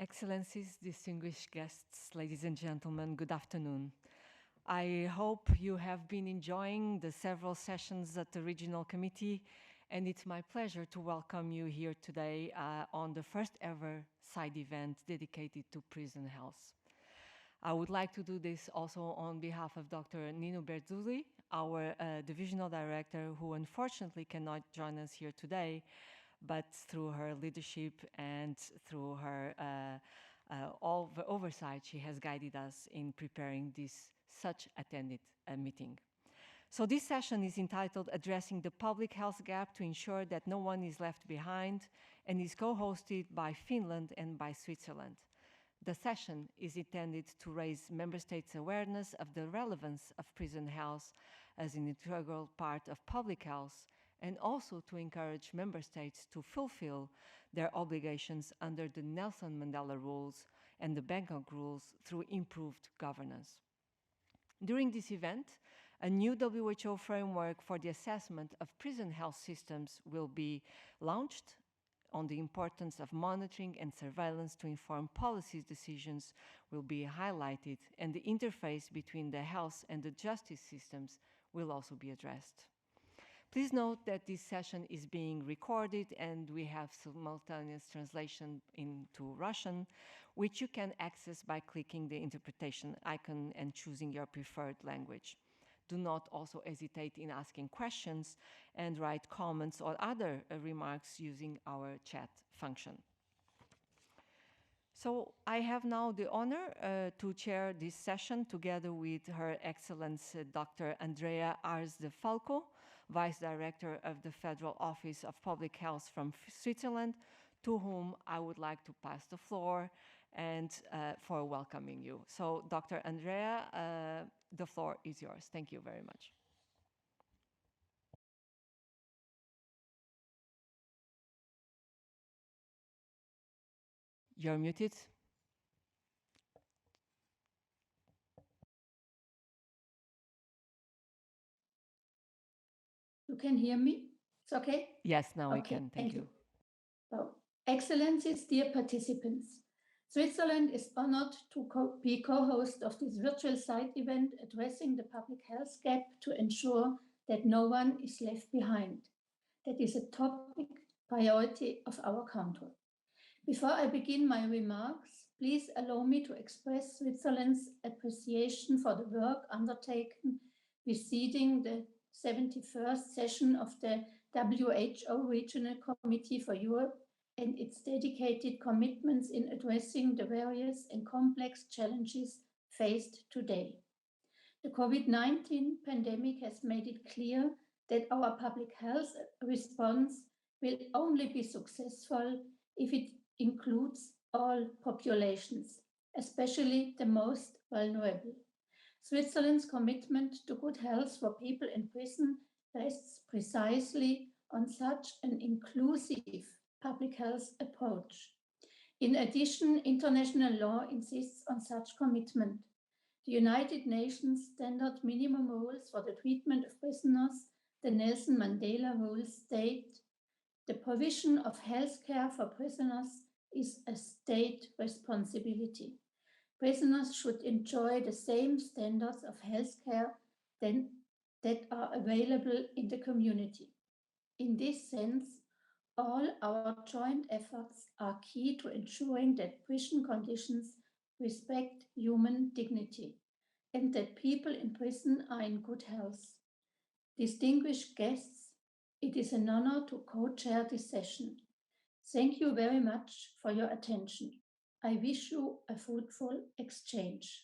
Excellencies, distinguished guests, ladies and gentlemen, good afternoon. I hope you have been enjoying the several sessions at the Regional Committee, and it's my pleasure to welcome you here today on the first ever side event dedicated to prison health. I would like to do this also on behalf of Dr. Nino Berzulli, our Divisional Director, who unfortunately cannot join us here today, but through her leadership and through her all the oversight, she has guided us in preparing this such attended meeting. So this session is entitled Addressing the Public Health Gap to Ensure that No One is Left Behind, and is co-hosted by Finland and by Switzerland. The session is intended to raise member states' awareness of the relevance of prison health as an integral part of public health, and also to encourage member states to fulfill their obligations under the Nelson Mandela rules and the Bangkok rules through improved governance. During this event, a new WHO framework for the assessment of prison health systems will be launched on the importance of monitoring and surveillance to inform policy decisions will be highlighted, and the interface between the health and the justice systems will also be addressed. Please note that this session is being recorded and we have simultaneous translation into Russian, which you can access by clicking the interpretation icon and choosing your preferred language. Do not also hesitate in asking questions and write comments or other remarks using our chat function. So I have now the honor to chair this session together with Her Excellency Dr. Andrea Ars de Falco, Vice Director of the Federal Office of Public Health from Switzerland, to whom I would like to pass the floor and for welcoming you. So Dr. Andrea, the floor is yours. Thank you very much. You're muted. You can hear me? It's okay? Yes, now we Okay, can. Thank you. So, Excellencies, dear participants, Switzerland is honored to be co-host of this virtual side event addressing the public health gap to ensure that no one is left behind. That is a topic priority of our country. Before I begin my remarks, please allow me to express Switzerland's appreciation for the work undertaken preceding the 71st session of the WHO Regional Committee for Europe and its dedicated commitments in addressing the various and complex challenges faced today. The COVID-19 pandemic has made it clear that our public health response will only be successful if it includes all populations, especially the most vulnerable. Switzerland's commitment to good health for people in prison rests precisely on such an inclusive public health approach. In addition, international law insists on such commitment. The United Nations Standard Minimum Rules for the Treatment of Prisoners, the Nelson Mandela Rules, state the provision of health care for prisoners is a state responsibility. Prisoners should enjoy the same standards of health care that are available in the community. In this sense, all our joint efforts are key to ensuring that prison conditions respect human dignity and that people in prison are in good health. Distinguished guests, it is an honor to co-chair this session. Thank you very much for your attention. I wish you a fruitful exchange.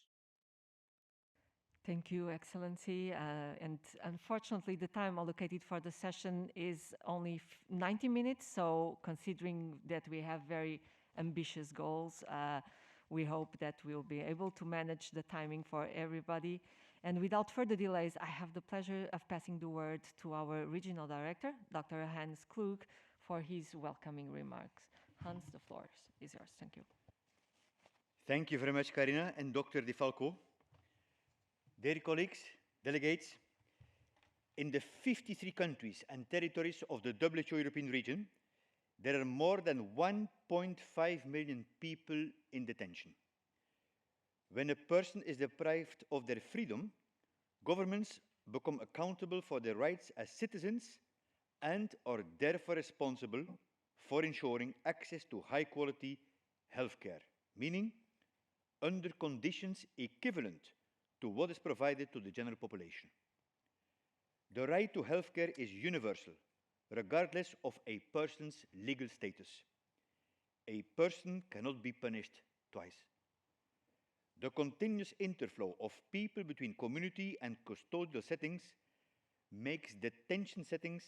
Thank you, Excellency. And unfortunately, the time allocated for the session is only 90 minutes. So considering that we have very ambitious goals, we hope that we'll be able to manage the timing for everybody. And without further delays, I have the pleasure of passing the word to our Regional Director, Dr. Hans Klug, for his welcoming remarks. Hans, the floor is yours. Thank you. Thank you very much, Karina and Dr. De Falco. Dear colleagues, delegates, in the 53 countries and territories of the WHO European region, there are more than 1.5 million people in detention. When a person is deprived of their freedom, governments become accountable for their rights as citizens and are therefore responsible for ensuring access to high-quality healthcare, meaning under conditions equivalent to what is provided to the general population. The right to healthcare is universal, regardless of a person's legal status. A person cannot be punished twice. The continuous interflow of people between community and custodial settings makes detention settings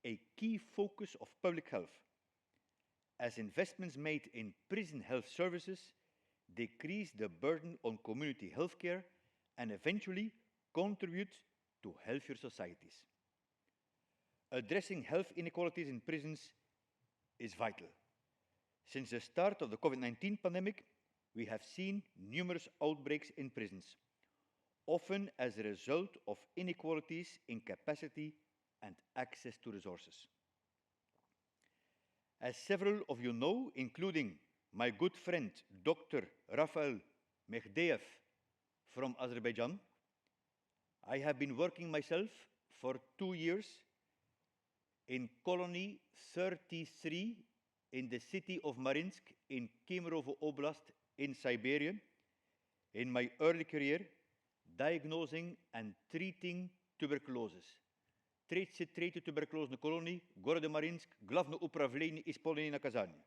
a key focus of public health, as investments made in prison health services decrease the burden on community healthcare and eventually contribute to healthier societies. Addressing health inequalities in prisons is vital. Since the start of the COVID-19 pandemic, we have seen numerous outbreaks in prisons, often as a result of inequalities in capacity and access to resources. As several of you know, including my good friend Dr. Rafael Mehdeev from Azerbaijan, I have been working myself for 2 years in Colony 33 in the city of Marinsk in Kemerovo Oblast in Siberia, in my early career, diagnosing and treating tuberculosis. Treaty tuberculose colony, Gorod Marinsk, Glavno Upravlenie Исполнения наказания.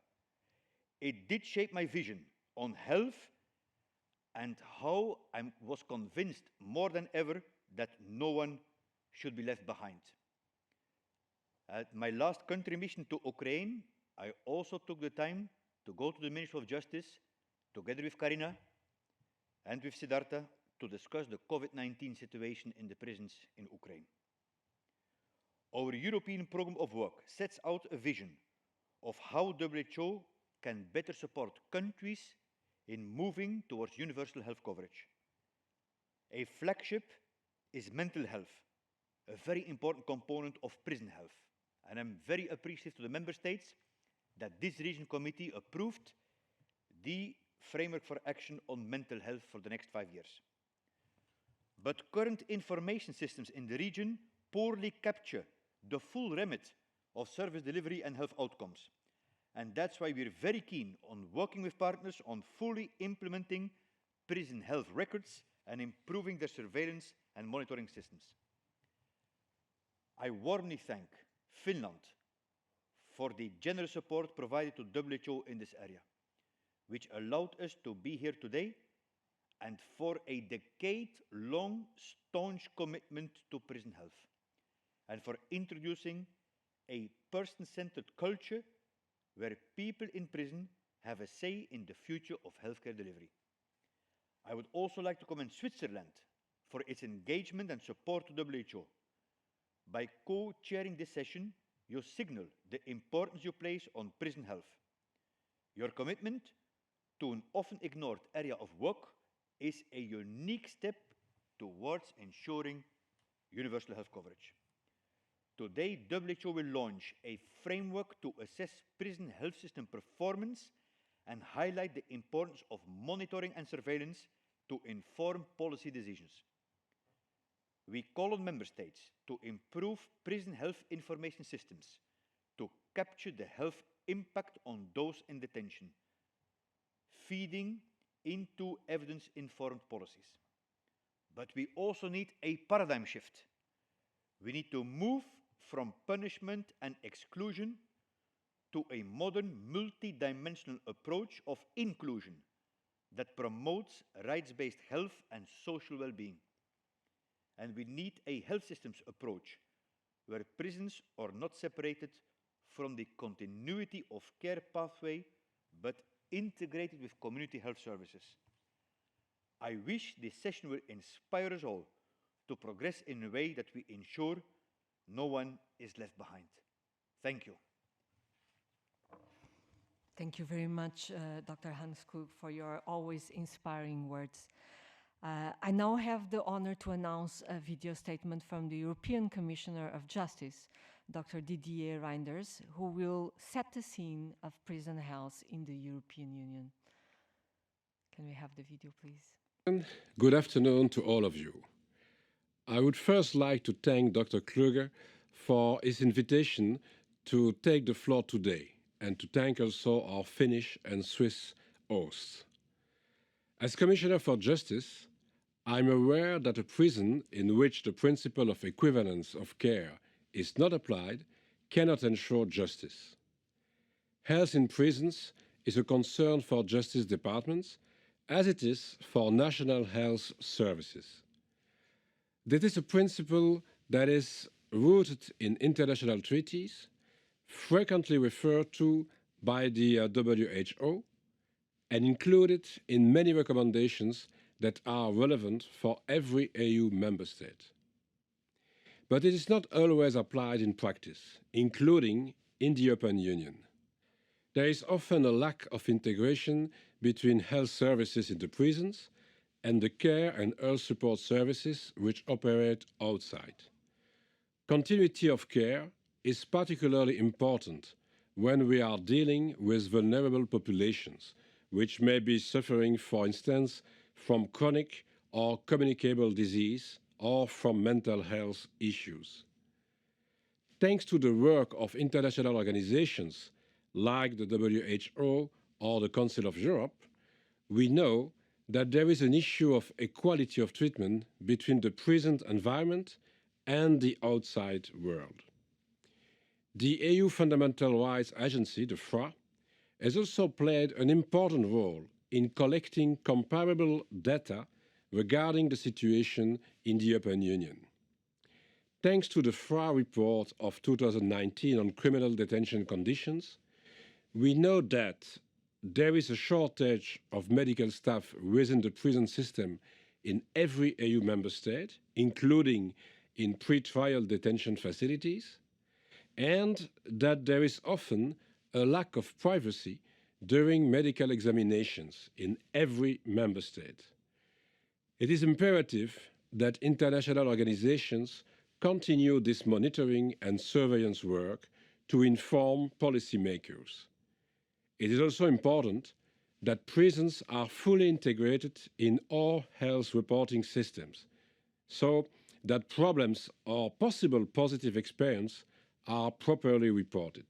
It did shape my vision on health and how I was convinced more than ever that no one should be left behind. At my last country mission to Ukraine, I also took the time to go to the Ministry of Justice, together with Karina and with Siddhartha, to discuss the COVID-19 situation in the prisons in Ukraine. Our European Programme of Work sets out a vision of how WHO can better support countries in moving towards universal health coverage. A flagship is mental health, a very important component of prison health. And I'm very appreciative to the member states that this region committee approved the framework for action on mental health for the next 5 years. But current information systems in the region poorly capture the full remit of service delivery and health outcomes. And that's why we're very keen on working with partners on fully implementing prison health records and improving their surveillance and monitoring systems. I warmly thank Finland for the generous support provided to WHO in this area, which allowed us to be here today, and for a decade-long staunch commitment to prison health, and for introducing a person-centered culture where people in prison have a say in the future of healthcare delivery. I would also like to commend Switzerland for its engagement and support to WHO. By co-chairing this session, you signal the importance you place on prison health. Your commitment to an often ignored area of work is a unique step towards ensuring universal health coverage. Today, WHO will launch a framework to assess prison health system performance and highlight the importance of monitoring and surveillance to inform policy decisions. We call on member states to improve prison health information systems to capture the health impact on those in detention, feeding into evidence-informed policies. But we also need a paradigm shift. We need to move from punishment and exclusion to a modern multi-dimensional approach of inclusion that promotes rights-based health and social well-being. And we need a health systems approach where prisons are not separated from the continuity of care pathway, but integrated with community health services. I wish this session will inspire us all to progress in a way that we ensure no one is left behind. Thank you. Thank you very much, Dr. Hans Klug, for your always inspiring words. I now have the honor to announce a video statement from the European Commissioner of Justice, Dr. Didier Reinders, who will set the scene of prison health in the European Union. Can we have the video, please? Good afternoon to all of you. I would first like to thank Dr. Kluger for his invitation to take the floor today, and to thank also our Finnish and Swiss hosts. As Commissioner for Justice, I'm aware that a prison in which the principle of equivalence of care is not applied cannot ensure justice. Health in prisons is a concern for justice departments, as it is for national health services. This is a principle that is rooted in international treaties, frequently referred to by the WHO, and included in many recommendations that are relevant for every EU member state. But it is not always applied in practice, including in the European Union. There is often a lack of integration between health services in the prisons and the care and health support services which operate outside. Continuity of care is particularly important when we are dealing with vulnerable populations, which may be suffering, for instance, from chronic or communicable disease or from mental health issues. Thanks to the work of international organizations like the WHO or the Council of Europe, we know that there is an issue of equality of treatment between the prison environment and the outside world. The EU Fundamental Rights Agency, the FRA, has also played an important role in collecting comparable data regarding the situation in the European Union. Thanks to the FRA report of 2019 on criminal detention conditions, we know that there is a shortage of medical staff within the prison system in every EU member state, including in pre-trial detention facilities, and that there is often a lack of privacy during medical examinations in every member state. It is imperative that international organizations continue this monitoring and surveillance work to inform policymakers. It is also important that prisons are fully integrated in all health reporting systems, so that problems or possible positive experience are properly reported.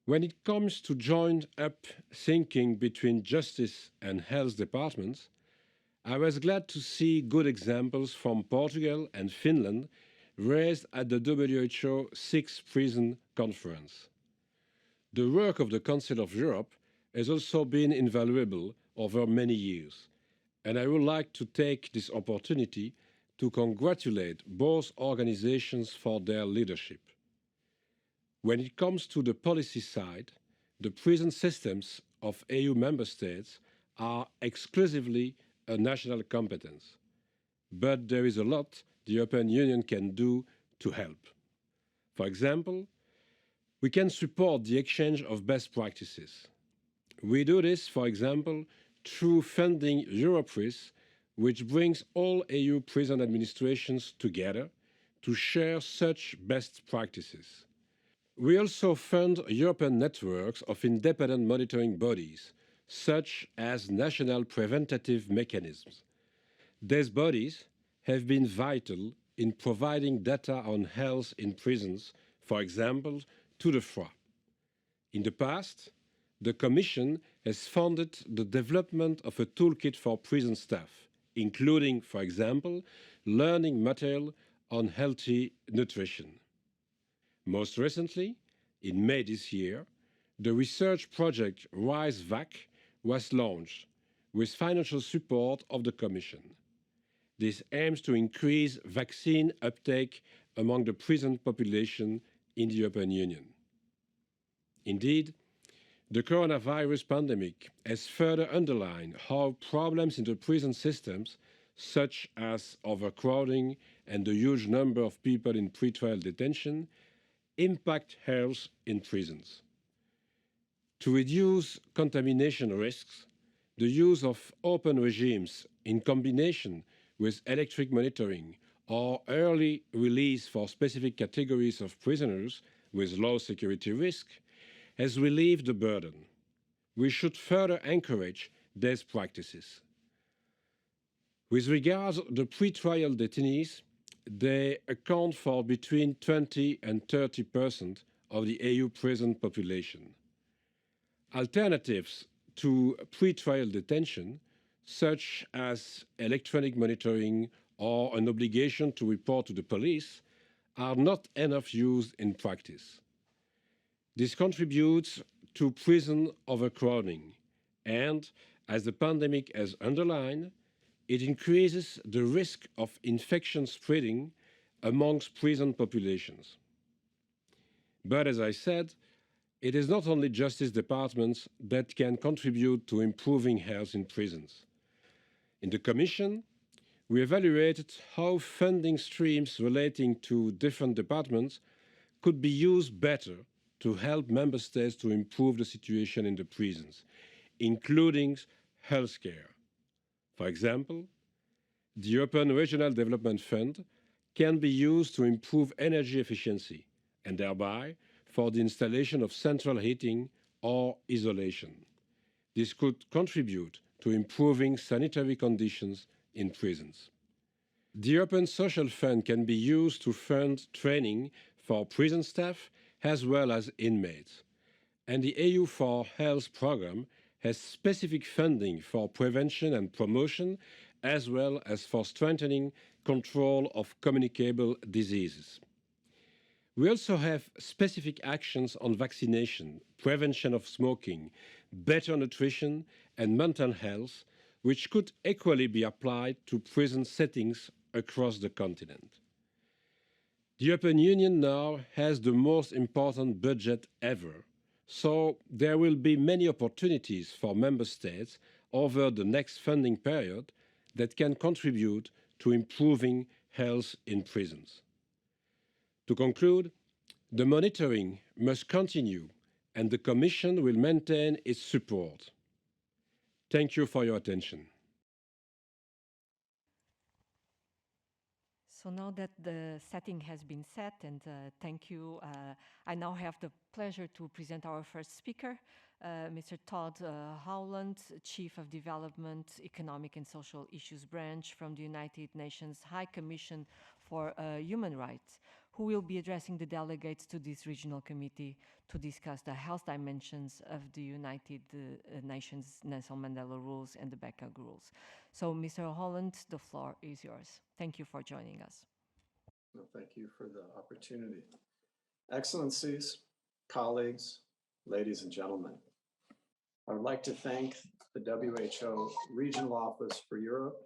When it comes to joined-up thinking between justice and health departments, I was glad to see good examples from Portugal and Finland raised at the WHO Sixth Prison Conference. The work of the Council of Europe has also been invaluable over many years, and I would like to take this opportunity to congratulate both organizations for their leadership. When it comes to the policy side, the prison systems of EU member states are exclusively a national competence. But there is a lot the European Union can do to help. For example, we can support the exchange of best practices. We do this, for example, through funding Europris, which brings all EU prison administrations together to share such best practices. We also fund European networks of independent monitoring bodies, such as national preventative mechanisms. These bodies have been vital in providing data on health in prisons, for example, to the FRA. In the past, the Commission has funded the development of a toolkit for prison staff, including, for example, learning material on healthy nutrition. Most recently, in May this year, the research project RISE-VAC was launched with financial support of the Commission. This aims to increase vaccine uptake among the prison population in the European Union. Indeed, the coronavirus pandemic has further underlined how problems in the prison systems, such as overcrowding and the huge number of people in pretrial detention, impact health in prisons. To reduce contamination risks, the use of open regimes in combination with electric monitoring or early release for specific categories of prisoners with low security risk has relieved the burden. We should further encourage these practices. With regards to the pre-trial detainees, they account for between 20 and 30% of the EU prison population. Alternatives to pre-trial detention, such as electronic monitoring or an obligation to report to the police, are not enough used in practice. This contributes to prison overcrowding, and, as the pandemic has underlined, it increases the risk of infection spreading amongst prison populations. But as I said, it is not only justice departments that can contribute to improving health in prisons. In the Commission, we evaluated how funding streams relating to different departments could be used better to help member states to improve the situation in the prisons, including healthcare. For example, the European Regional Development Fund can be used to improve energy efficiency and thereby for the installation of central heating or isolation. This could contribute to improving sanitary conditions in prisons. The European Social Fund can be used to fund training for prison staff as well as inmates. And the EU for Health program has specific funding for prevention and promotion as well as for strengthening control of communicable diseases. We also have specific actions on vaccination, prevention of smoking, better nutrition, and mental health, which could equally be applied to prison settings across the continent. The European Union now has the most important budget ever, so there will be many opportunities for member states over the next funding period that can contribute to improving health in prisons. To conclude, the monitoring must continue and the Commission will maintain its support. Thank you for your attention. So now that the setting has been set, and thank you, I now have the pleasure to present our first speaker, Mr. Todd Howland, Chief of Development, Economic and Social Issues Branch from the United Nations High Commission for Human Rights, who will be addressing the delegates to this regional committee to discuss the health dimensions of the United Nations Nelson Mandela rules and the BECAG rules. So, Mr. Holland, the floor is yours. Thank you for joining us. Well, thank you for the opportunity. Excellencies, colleagues, ladies and gentlemen, I would like to thank the WHO Regional Office for Europe,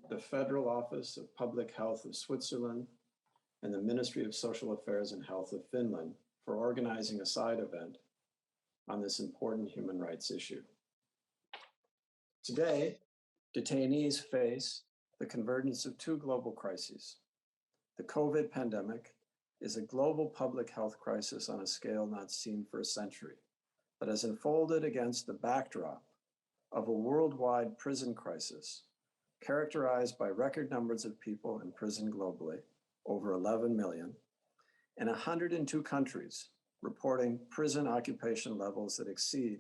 the Federal Office of Public Health of Switzerland, and the Ministry of Social Affairs and Health of Finland for organizing a side event on this important human rights issue. Today, detainees face the convergence of two global crises. The COVID pandemic is a global public health crisis on a scale not seen for a century that has unfolded against the backdrop of a worldwide prison crisis characterized by record numbers of people in prison globally, over 11 million, and 102 countries reporting prison occupation levels that exceed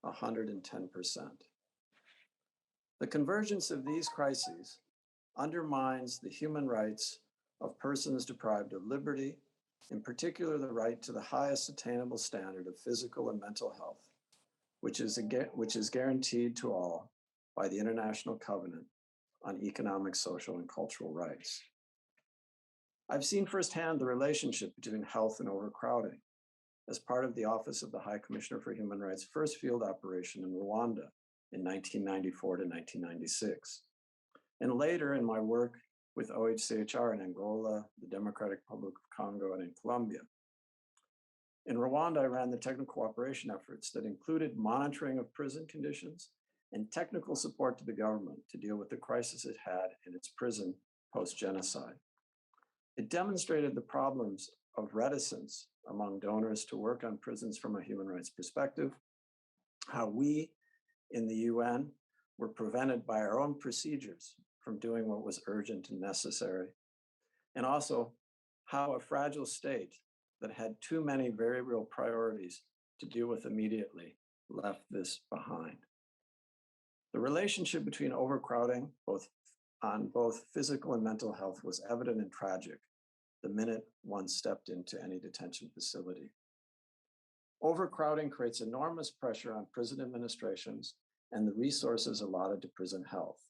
110%. The convergence of these crises undermines the human rights of persons deprived of liberty, in particular the right to the highest attainable standard of physical and mental health, which is guaranteed to all by the International Covenant on Economic, Social, and Cultural Rights. I've seen firsthand the relationship between health and overcrowding as part of the Office of the High Commissioner for Human Rights' first field operation in Rwanda in 1994 to 1996. And later in my work with OHCHR in Angola, the Democratic Republic of Congo, and in Colombia. In Rwanda, I ran the technical cooperation efforts that included monitoring of prison conditions and technical support to the government to deal with the crisis it had in its prison post-genocide. It demonstrated the problems of reticence among donors to work on prisons from a human rights perspective, how we in the UN were prevented by our own procedures from doing what was urgent and necessary, and also how a fragile state that had too many very real priorities to deal with immediately left this behind. The relationship between overcrowding, on both physical and mental health, was evident and tragic the minute one stepped into any detention facility. Overcrowding creates enormous pressure on prison administrations and the resources allotted to prison health.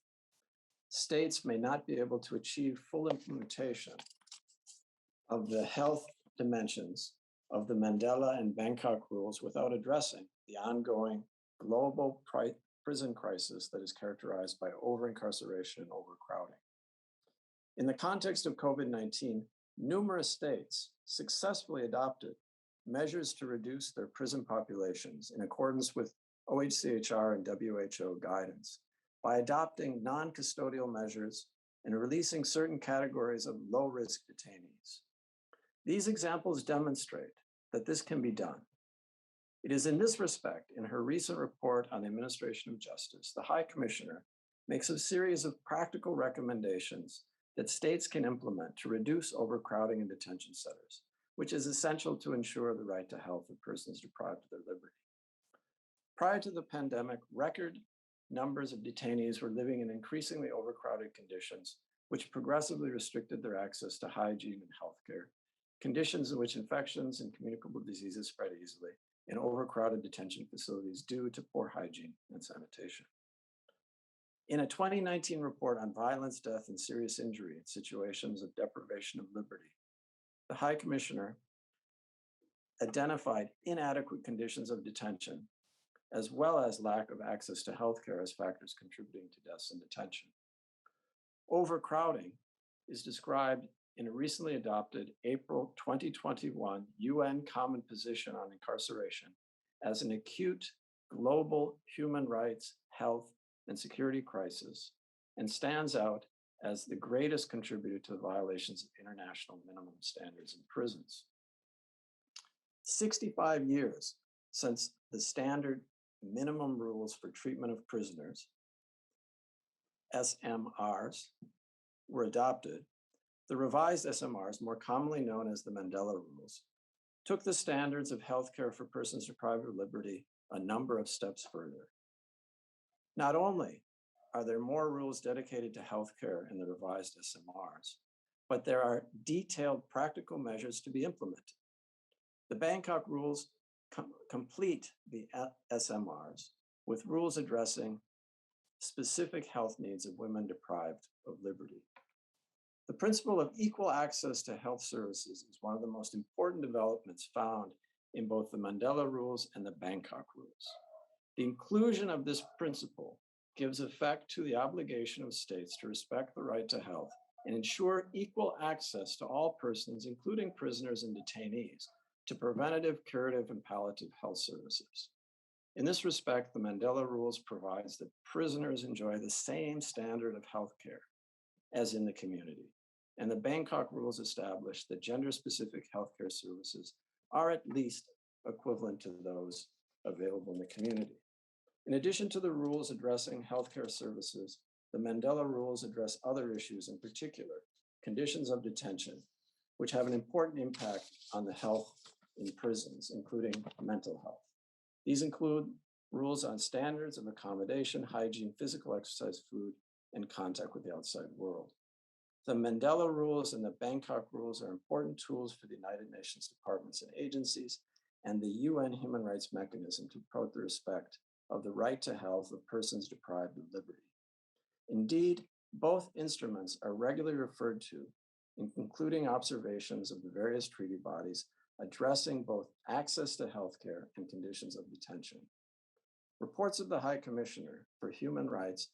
States may not be able to achieve full implementation of the health dimensions of the Mandela and Bangkok rules without addressing the ongoing global prison crisis that is characterized by over-incarceration and overcrowding. In the context of COVID-19, numerous states successfully adopted measures to reduce their prison populations in accordance with OHCHR and WHO guidance by adopting non-custodial measures and releasing certain categories of low-risk detainees. These examples demonstrate that this can be done. It is in this respect, in her recent report on the administration of justice, the High Commissioner makes a series of practical recommendations that states can implement to reduce overcrowding in detention centers, which is essential to ensure the right to health of persons deprived of their liberty. Prior to the pandemic, record numbers of detainees were living in increasingly overcrowded conditions, which progressively restricted their access to hygiene and healthcare, conditions in which infections and communicable diseases spread easily in overcrowded detention facilities due to poor hygiene and sanitation. In a 2019 report on violence, death, and serious injury in situations of deprivation of liberty, the High Commissioner identified inadequate conditions of detention, as well as lack of access to healthcare as factors contributing to deaths in detention. Overcrowding is described in a recently adopted April 2021 UN Common Position on Incarceration as an acute global human rights, health, and security crisis, and stands out as the greatest contributor to the violations of international minimum standards in prisons. 65 years since the standard minimum rules for treatment of prisoners, SMRs, were adopted, the revised SMRs, more commonly known as the Mandela Rules, took the standards of healthcare for persons deprived of liberty a number of steps further. Not only are there more rules dedicated to healthcare in the revised SMRs, but there are detailed practical measures to be implemented. The Bangkok rules complete the SMRs with rules addressing specific health needs of women deprived of liberty. The principle of equal access to health services is one of the most important developments found in both the Mandela Rules and the Bangkok Rules. The inclusion of this principle gives effect to the obligation of states to respect the right to health and ensure equal access to all persons, including prisoners and detainees, to preventative, curative, and palliative health services. In this respect, the Mandela Rules provides that prisoners enjoy the same standard of health care as in the community. And the Bangkok Rules establish that gender-specific healthcare services are at least equivalent to those available in the community. In addition to the rules addressing healthcare services, the Mandela Rules address other issues, in particular, conditions of detention, which have an important impact on the health in prisons, including mental health. These include rules on standards of accommodation, hygiene, physical exercise, food, and contact with the outside world. The Mandela Rules and the Bangkok Rules are important tools for the United Nations departments and agencies and the UN Human Rights Mechanism to promote the respect of the right to health of persons deprived of liberty. Indeed, both instruments are regularly referred to in concluding observations of the various treaty bodies addressing both access to healthcare and conditions of detention. Reports of the High Commissioner for Human Rights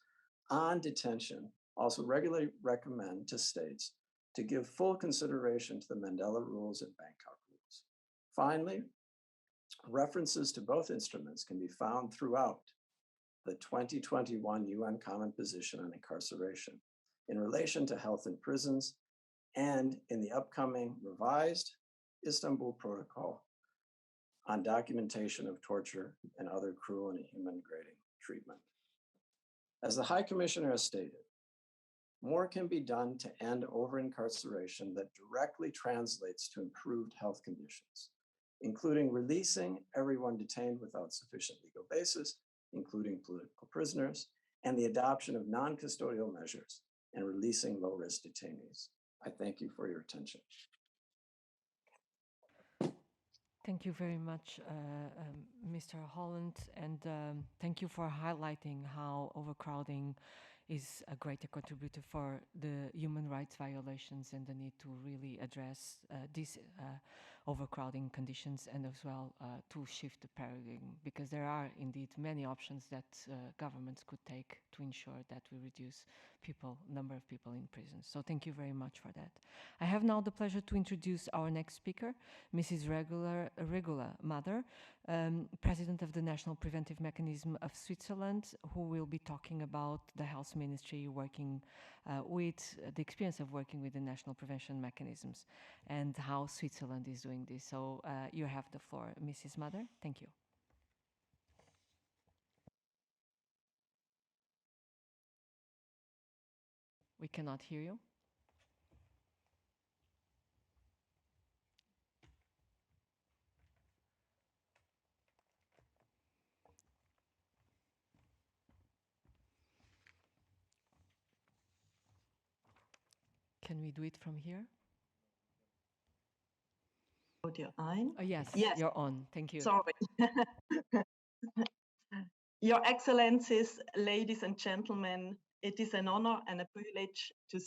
on detention also regularly recommend to states to give full consideration to the Mandela Rules and Bangkok Rules. Finally, references to both instruments can be found throughout the 2021 UN Common Position on Incarceration in relation to health in prisons and in the upcoming revised Istanbul Protocol on documentation of torture and other cruel and inhuman degrading treatment. As the High Commissioner has stated, More can be done to end over-incarceration that directly translates to improved health conditions, including releasing everyone detained without sufficient legal basis, including political prisoners, and the adoption of non-custodial measures and releasing low-risk detainees. I thank you for your attention. Thank you very much, Mr. Holland, and thank you for highlighting how overcrowding is a greater contributor for the human rights violations and the need to really address these overcrowding conditions, and as well to shift the paradigm, because there are indeed many options that governments could take to ensure that we reduce number of people in prison. So thank you very much for that. I have now the pleasure to introduce our next speaker, Mrs. Regula Mather, President of the National Preventive Mechanism of Switzerland, who will be talking about the health ministry working with the experience of working with the national prevention mechanisms and how Switzerland is doing this. So you have the floor, Mrs. Mather. Thank you. We cannot hear you. Can we do it from here? Audio on? Yes, yes, you're on. Thank you. Sorry. Your Excellencies, ladies and gentlemen, it is an honor and a privilege to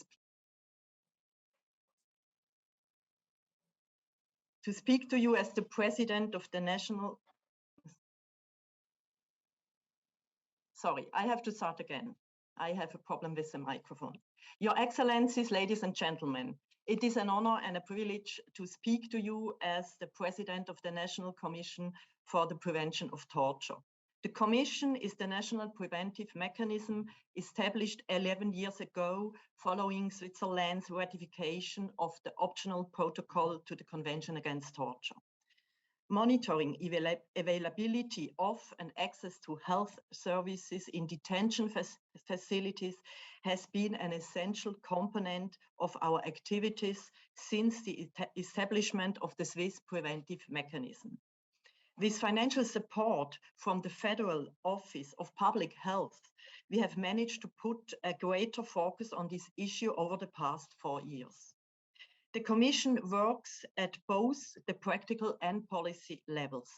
speak to you as the President of the National... Sorry, I have to start again. I have a problem with the microphone. Your Excellencies, ladies and gentlemen, it is an honor and a privilege to speak to you as the President of the National Commission for the Prevention of Torture. The Commission is the national preventive mechanism established 11 years ago following Switzerland's ratification of the optional protocol to the Convention Against Torture. Monitoring availability of and access to health services in detention facilities has been an essential component of our activities since the establishment of the Swiss preventive mechanism. With financial support from the Federal Office of Public Health, we have managed to put a greater focus on this issue over the past 4 years. The Commission works at both the practical and policy levels.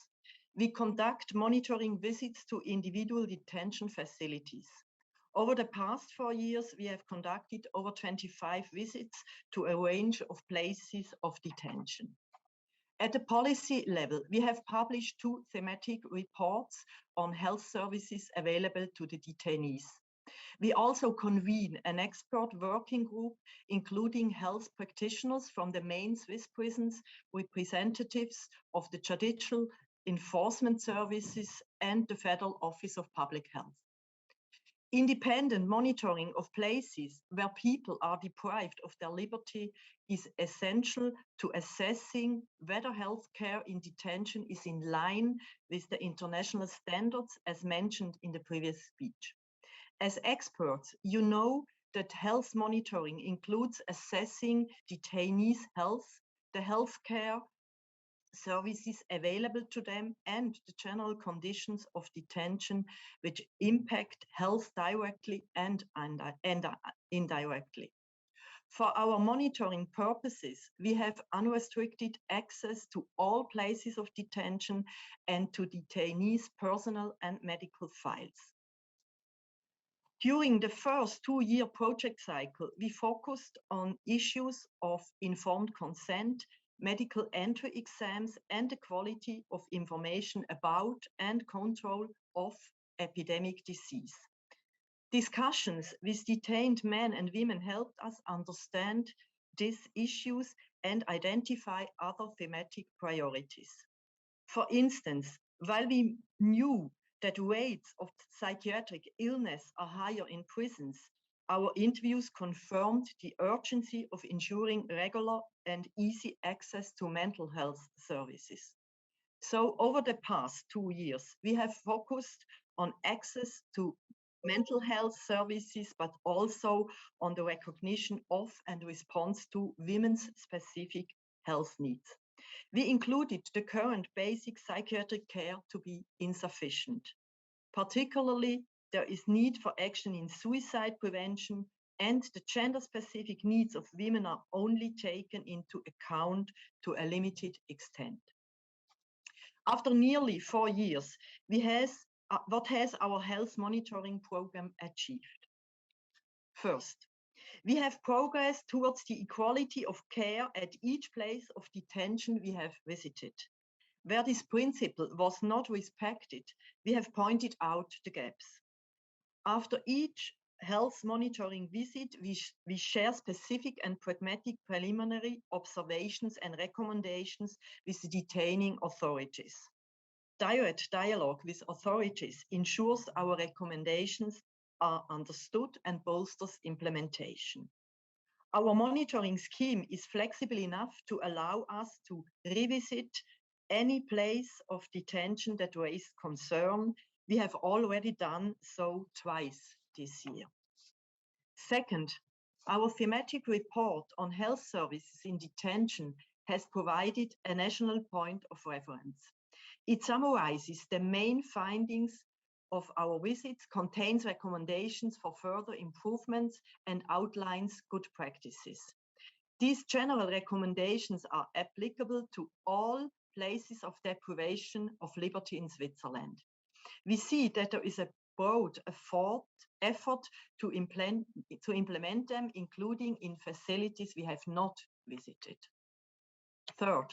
We conduct monitoring visits to individual detention facilities. Over the past 4 years, we have conducted over 25 visits to a range of places of detention. At the policy level, we have published 2 thematic reports on health services available to the detainees. We also convene an expert working group, including health practitioners from the main Swiss prisons, representatives of the judicial enforcement services, and the Federal Office of Public Health. Independent monitoring of places where people are deprived of their liberty is essential to assessing whether healthcare in detention is in line with the international standards as mentioned in the previous speech. As experts, you know that health monitoring includes assessing detainees' health, the healthcare services available to them, and the general conditions of detention which impact health directly and indirectly. For our monitoring purposes, we have unrestricted access to all places of detention and to detainees' personal and medical files. During the first 2-year project cycle, we focused on issues of informed consent, medical entry exams, and the quality of information about and control of epidemic disease. Discussions with detained men and women helped us understand these issues and identify other thematic priorities. For instance, while we knew that rates of psychiatric illness are higher in prisons, our interviews confirmed the urgency of ensuring regular and easy access to mental health services. So over the past 2 years, we have focused on access to mental health services, but also on the recognition of and response to women's specific health needs. We included the current basic psychiatric care to be insufficient. Particularly, there is need for action in suicide prevention, and the gender-specific needs of women are only taken into account to a limited extent. After nearly 4 years, what has our health monitoring program achieved? First, we have progressed towards the equality of care at each place of detention we have visited. Where this principle was not respected, we have pointed out the gaps. After each health monitoring visit, we share specific and pragmatic preliminary observations and recommendations with the detaining authorities. Direct dialogue with authorities ensures our recommendations are understood and bolsters implementation. Our monitoring scheme is flexible enough to allow us to revisit any place of detention that raised concern. We have already done so twice this year. Second, our thematic report on health services in detention has provided a national point of reference. It summarizes the main findings of our visits, contains recommendations for further improvements, and outlines good practices. These general recommendations are applicable to all places of deprivation of liberty in Switzerland. We see that there is a broad effort to implement them, including in facilities we have not visited. Third,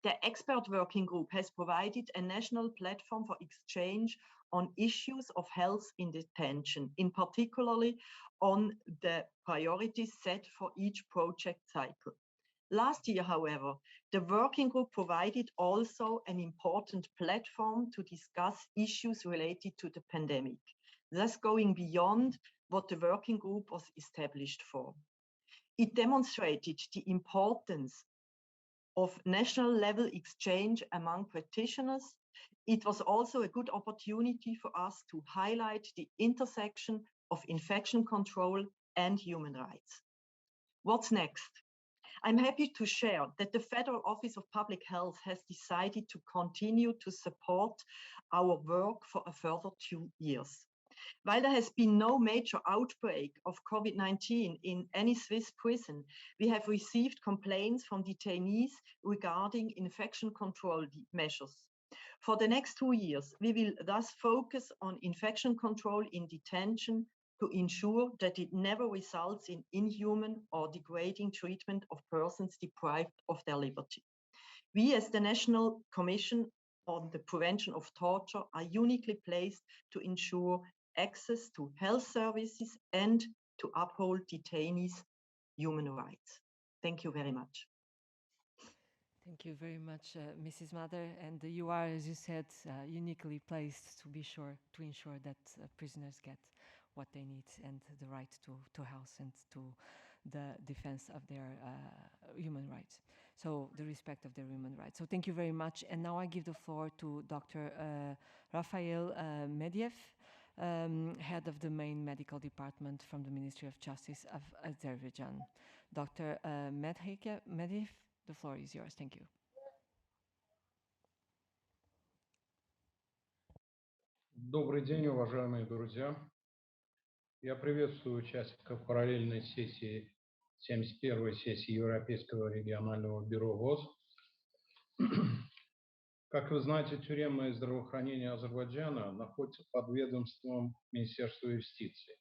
the expert working group has provided a national platform for exchange on issues of health in detention, in particularly on the priorities set for each project cycle. Last year, however, the working group provided also an important platform to discuss issues related to the pandemic, thus going beyond what the working group was established for. It demonstrated the importance of national level exchange among practitioners. It was also a good opportunity for us to highlight the intersection of infection control and human rights. What's next? I'm happy to share that the Federal Office of Public Health has decided to continue to support our work for a further 2 years. While there has been no major outbreak of COVID-19 in any Swiss prison, we have received complaints from detainees regarding infection control measures. For the next 2 years, we will thus focus on infection control in detention to ensure that it never results in inhuman or degrading treatment of persons deprived of their liberty. We, as the National Commission on the Prevention of Torture, are uniquely placed to ensure access to health services and to uphold detainees' human rights. Thank you very much. Thank you very much, Mrs. Mather. And you are, as you said, uniquely placed to ensure that prisoners get what they need and the right to health and to the defense of their human rights. So the respect of their human rights. So thank you very much. And now I give the floor to Dr. Rafael Medvedev, head of the main medical department from the Ministry of Justice of Azerbaijan. Dr. Medvedev, the floor is yours. Thank you. Добрый день, уважаемые друзья. Я приветствую участников параллельной сессии, 71-й сессии Европейского регионального бюро ВОЗ. Как вы знаете, тюремное здравоохранение Азербайджана находится под ведомством Министерства юстиции,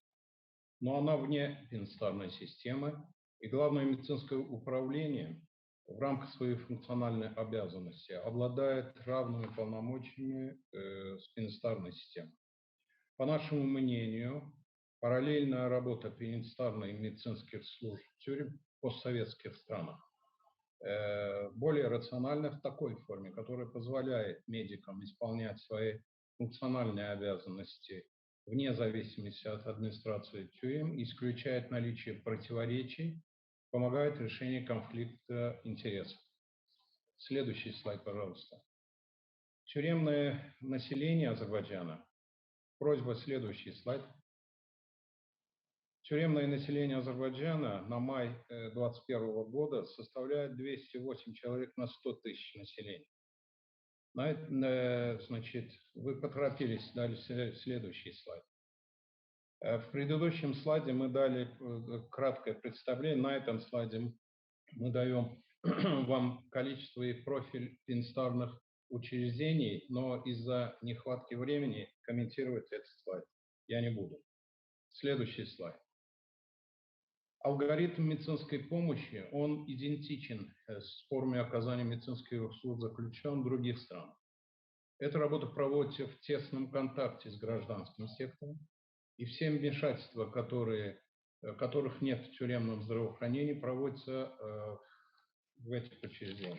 но она вне пенитенциарной системы, и Главное медицинское управление в рамках своей функциональной обязанности обладает равными полномочиями с пенитенциарной системой. По нашему мнению, параллельная работа пенитенциарной и медицинских служб тюрем в постсоветских странах более рациональна в такой форме, которая позволяет медикам исполнять свои функциональные обязанности вне зависимости от администрации тюрем, исключает наличие противоречий, помогает в решении конфликта интересов. Следующий слайд, пожалуйста. Тюремное население Азербайджана Просьба следующий слайд. Тюремное население Азербайджана на май 2021 года составляет 208 человек на 100 тысяч населения. Значит, вы поторопились, дали следующий слайд. В предыдущем слайде мы дали краткое представление. На этом слайде мы даем вам количество и профиль пенстарных учреждений, но из-за нехватки времени комментировать этот слайд я не буду. Следующий слайд. Алгоритм медицинской помощи, он идентичен с формой оказания медицинских услуг заключенных в других странах. Эта работа проводится в тесном контакте с гражданским сектором, и все вмешательства, которых нет в тюремном здравоохранении, проводятся в этих учреждениях.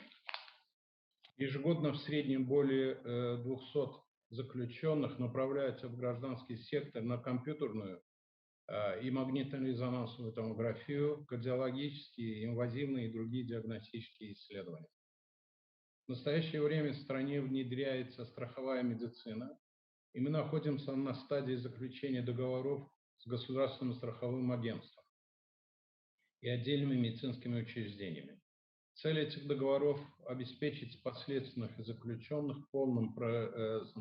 Ежегодно в среднем более 200 заключенных направляются в гражданский сектор на компьютерную и магнитно-резонансовую томографию, кардиологические, инвазивные и другие диагностические исследования. В настоящее время в стране внедряется страховая медицина, и мы находимся на стадии заключения договоров с государственным страховым агентством и отдельными медицинскими учреждениями. Цель этих договоров – обеспечить подследственных и заключенных полным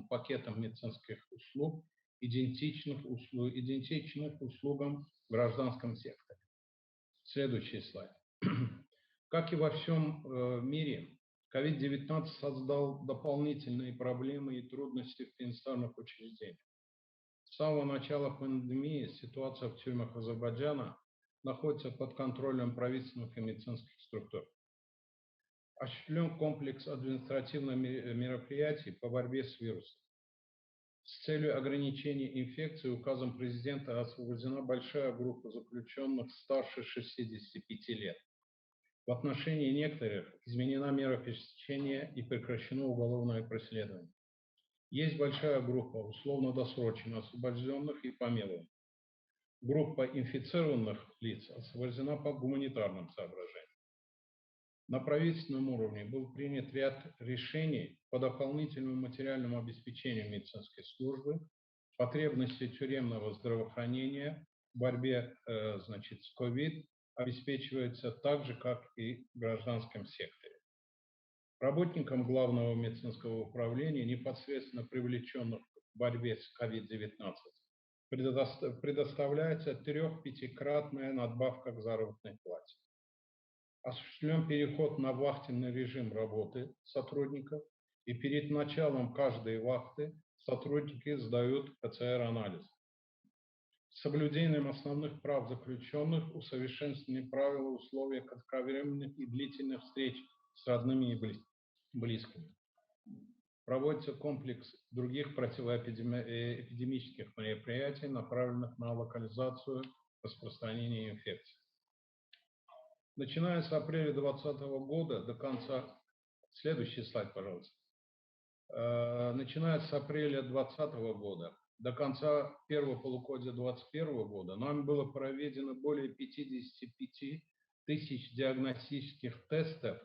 пакетом медицинских услуг, идентичных услугам в гражданском секторе. Следующий слайд. Как и во всем мире, COVID-19 создал дополнительные проблемы и трудности в пенитенциарных учреждениях. С самого начала пандемии ситуация в тюрьмах Азербайджана находится под контролем правительственных и медицинских структур. Осуществлен комплекс административных мероприятий по борьбе с вирусом. С целью ограничения инфекции указом президента освобождена большая группа заключенных старше 65 лет. В отношении некоторых изменена мера пресечения и прекращено уголовное преследование. Есть большая группа условно-досрочно освобожденных и помилованных. Группа инфицированных лиц освобождена по гуманитарным соображениям. На правительственном уровне был принят ряд решений по дополнительному материальному обеспечению медицинской службы, потребности тюремного здравоохранения, в борьбе с COVID обеспечивается так же, как и в гражданском секторе. Работникам Главного медицинского управления, непосредственно привлеченных в борьбе с COVID-19, предоставляется 3-5-кратная надбавка к заработной плате. Осуществлен переход на вахтенный режим работы сотрудников, и перед началом каждой вахты сотрудники сдают ПЦР-анализ. С соблюдением основных прав заключенных усовершенствованы правила условия кратковременных и длительных встреч с родными и близкими. Проводится комплекс других противоэпидемических мероприятий, направленных на локализацию распространения инфекции. Начиная с апреля 2020 года до конца... Следующий слайд, пожалуйста. Начиная с апреля 2020 года до конца первого полугодия 2021 года нами было проведено более 55 тысяч диагностических тестов,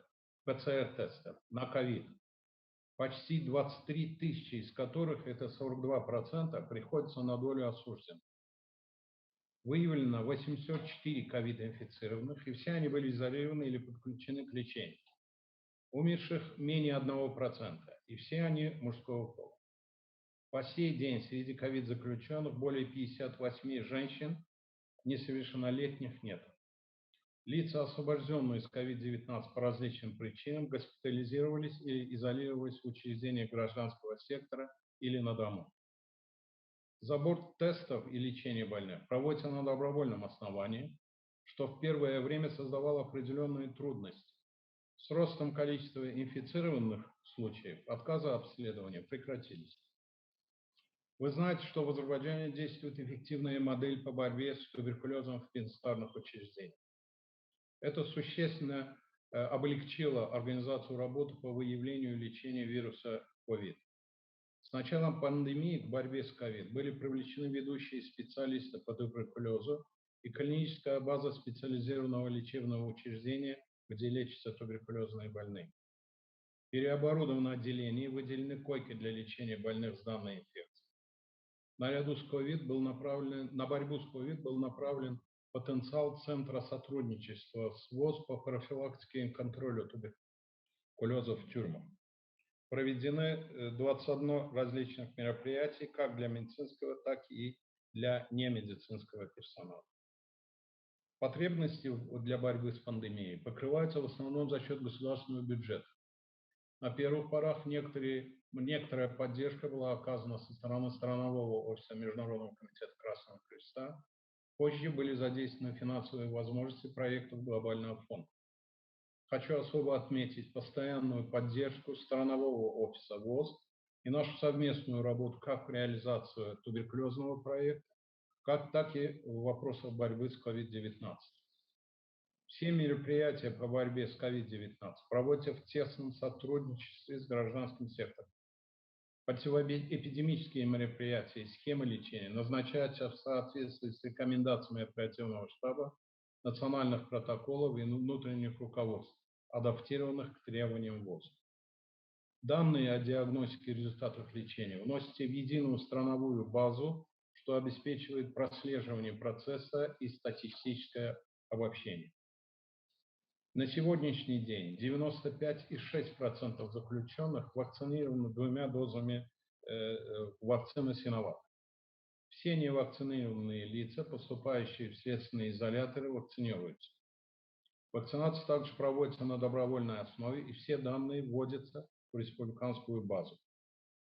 ПЦР-тестов на COVID. Почти 23 тысячи из которых, это 42%, приходится на долю осужденных. Выявлено 804 ковид-инфицированных, и все они были изолированы или подключены к лечению. Умерших менее 1%, и все они мужского пола. По сей день среди ковид-заключенных более 58 женщин, несовершеннолетних нет. Лица, освобожденные из COVID-19 по различным причинам, госпитализировались или изолировались в учреждениях гражданского сектора или на дому. Забор тестов и лечение больных проводится на добровольном основании, что в первое время создавало определенные трудности. С ростом количества инфицированных случаев отказы от обследования прекратились. Вы знаете, что в Азербайджане действует эффективная модель по борьбе с туберкулезом в пенитенциарных учреждениях. Это существенно облегчило организацию работы по выявлению и лечению вируса COVID. С началом пандемии к борьбе с COVID были привлечены ведущие специалисты по туберкулезу и клиническая база специализированного лечебного учреждения, где лечатся туберкулезные больные. Переоборудовано отделение и выделены койки для лечения больных с данной инфекцией. Наряду с на борьбу с COVID был направлен потенциал Центра сотрудничества с ВОЗ по профилактике и контролю туберкулеза в тюрьмах. Проведены 21 различных мероприятий как для медицинского, так и для немедицинского персонала. Потребности для борьбы с пандемией покрываются в основном за счет государственного бюджета. На первых порах некоторая поддержка была оказана со стороны странового офиса Международного комитета Красного Креста. Позже были задействованы финансовые возможности проектов Глобального фонда. Хочу особо отметить постоянную поддержку странового офиса ВОЗ и нашу совместную работу как в реализацию туберкулезного проекта, так и в вопросах борьбы с COVID-19. Все мероприятия по борьбе с COVID-19 проводятся в тесном сотрудничестве с гражданским сектором. Противоэпидемические мероприятия и схемы лечения назначаются в соответствии с рекомендациями оперативного штаба, национальных протоколов и внутренних руководств, адаптированных к требованиям ВОЗ. Данные о диагностике и результатах лечения вносятся в единую страновую базу, что обеспечивает прослеживание процесса и статистическое обобщение. На сегодняшний день 95,6% заключенных вакцинированы 2 дозами вакцины Синовак. Все невакцинированные лица, поступающие в следственные изоляторы, вакцинируются. Вакцинация также проводится на добровольной основе, и все данные вводятся в республиканскую базу.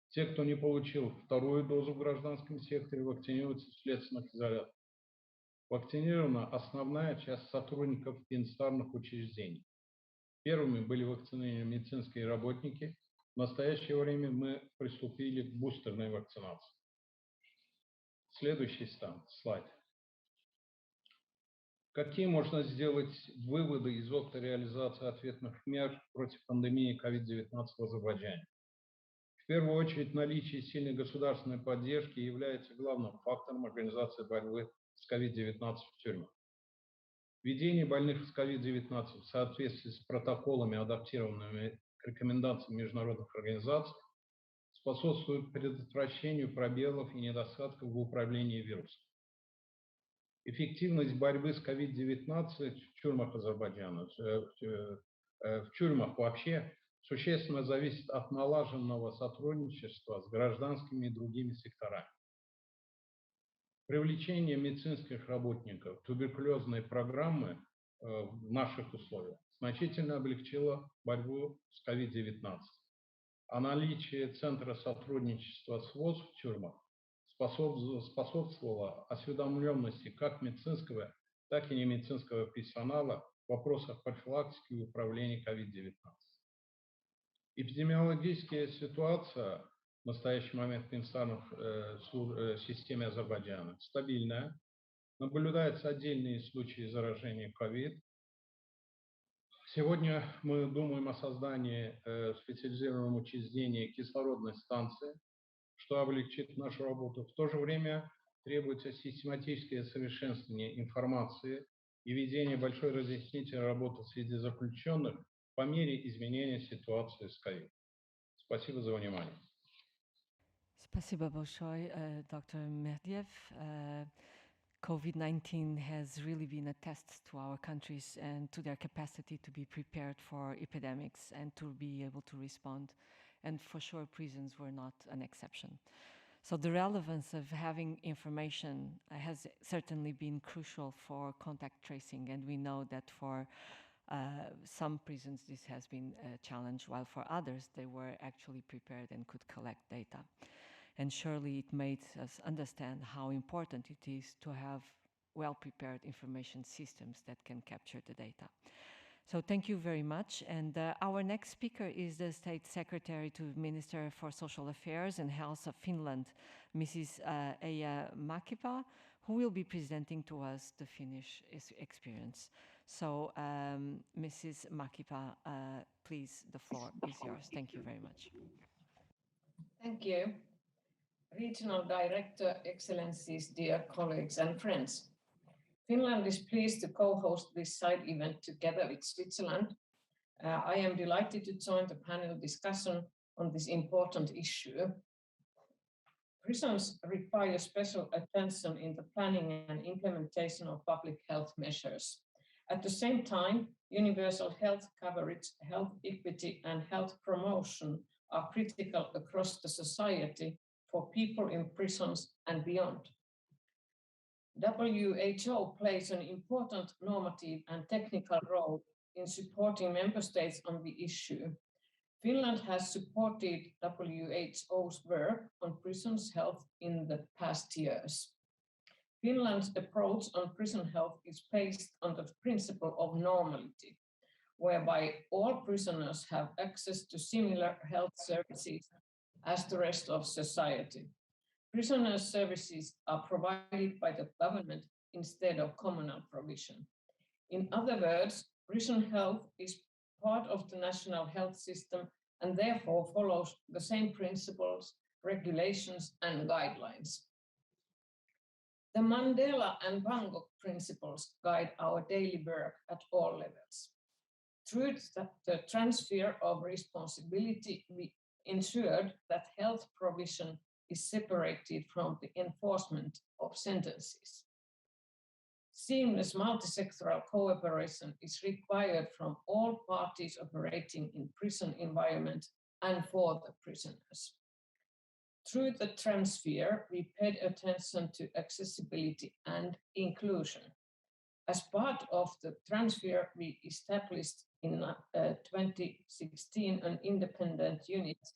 Те, кто не получил вторую дозу в гражданском секторе, вакцинируются в следственных изоляторах. Вакцинирована основная часть сотрудников пенитенциарных учреждений. Первыми были вакцинированы медицинские работники. В настоящее время мы приступили к бустерной вакцинации. Следующий слайд. Какие можно сделать выводы из опыта реализации ответных мер против пандемии COVID-19 в Азербайджане? В первую очередь, наличие сильной государственной поддержки является главным фактором организации борьбы с COVID-19 в тюрьмах. Введение больных с COVID-19 в соответствии с протоколами, адаптированными к рекомендациям международных организаций, способствует предотвращению пробелов и недостатков в управлении вирусом. Эффективность борьбы с COVID-19 в тюрьмах Азербайджана, в тюрьмах вообще, существенно зависит от налаженного сотрудничества с гражданскими и другими секторами. Привлечение медицинских работников туберкулезной программы в наших условиях значительно облегчило борьбу с COVID-19. А наличие Центра сотрудничества с ВОЗ в тюрьмах способствовало осведомленности как медицинского, так и немедицинского персонала в вопросах профилактики и управления COVID-19. Эпидемиологическая ситуация в настоящий момент в пенитенциарной системе Азербайджана стабильная. Наблюдаются отдельные случаи заражения COVID. Сегодня мы думаем о создании специализированного учреждения кислородной станции, что облегчит нашу работу. В то же время требуется систематическое совершенствование информации и ведение большой разъяснительной работы среди заключенных по мере изменения ситуации с COVID. Спасибо за внимание. Спасибо большое, Dr. Merdiev. COVID-19 has really been a test to our countries and to their capacity to be prepared for epidemics and to be able to respond. And for sure, prisons were not an exception. So the relevance of having information has certainly been crucial for contact tracing. And we know that for some prisons, this has been a challenge, while for others, they were actually prepared and could collect data. And surely it made us understand how important it is to have well-prepared information systems that can capture the data. So thank you very much. And our next speaker is the State Secretary to Minister for Social Affairs and Health of Finland, Mrs. Eija Makipa, who will be presenting to us the Finnish experience. So Mrs. Makipa, please, the floor is yours. Thank you very much. Thank you. Regional Director, Excellencies, dear colleagues and friends. Finland is pleased to co-host this side event together with Switzerland. I am delighted to join the panel discussion on this important issue. Prisons require special attention in the planning and implementation of public health measures. At the same time, universal health coverage, health equity, and health promotion are critical across the society for people in prisons and beyond. WHO plays an important normative and technical role in supporting member states on the issue. Finland has supported WHO's work on prisons health in the past years. Finland's approach on prison health is based on the principle of normality, whereby all prisoners have access to similar health services as the rest of society. Prisoners' services are provided by the government instead of communal provision. In other words, prison health is part of the national health system and therefore follows the same principles, regulations, and guidelines. The Mandela and Bangkok principles guide our daily work at all levels. Through the transfer of responsibility, we ensured that health provision is separated from the enforcement of sentences. Seamless multi-sectoral cooperation is required from all parties operating in prison environment and for the prisoners. Through the transfer, we paid attention to accessibility and inclusion. As part of the transfer, we established in 2016 an independent unit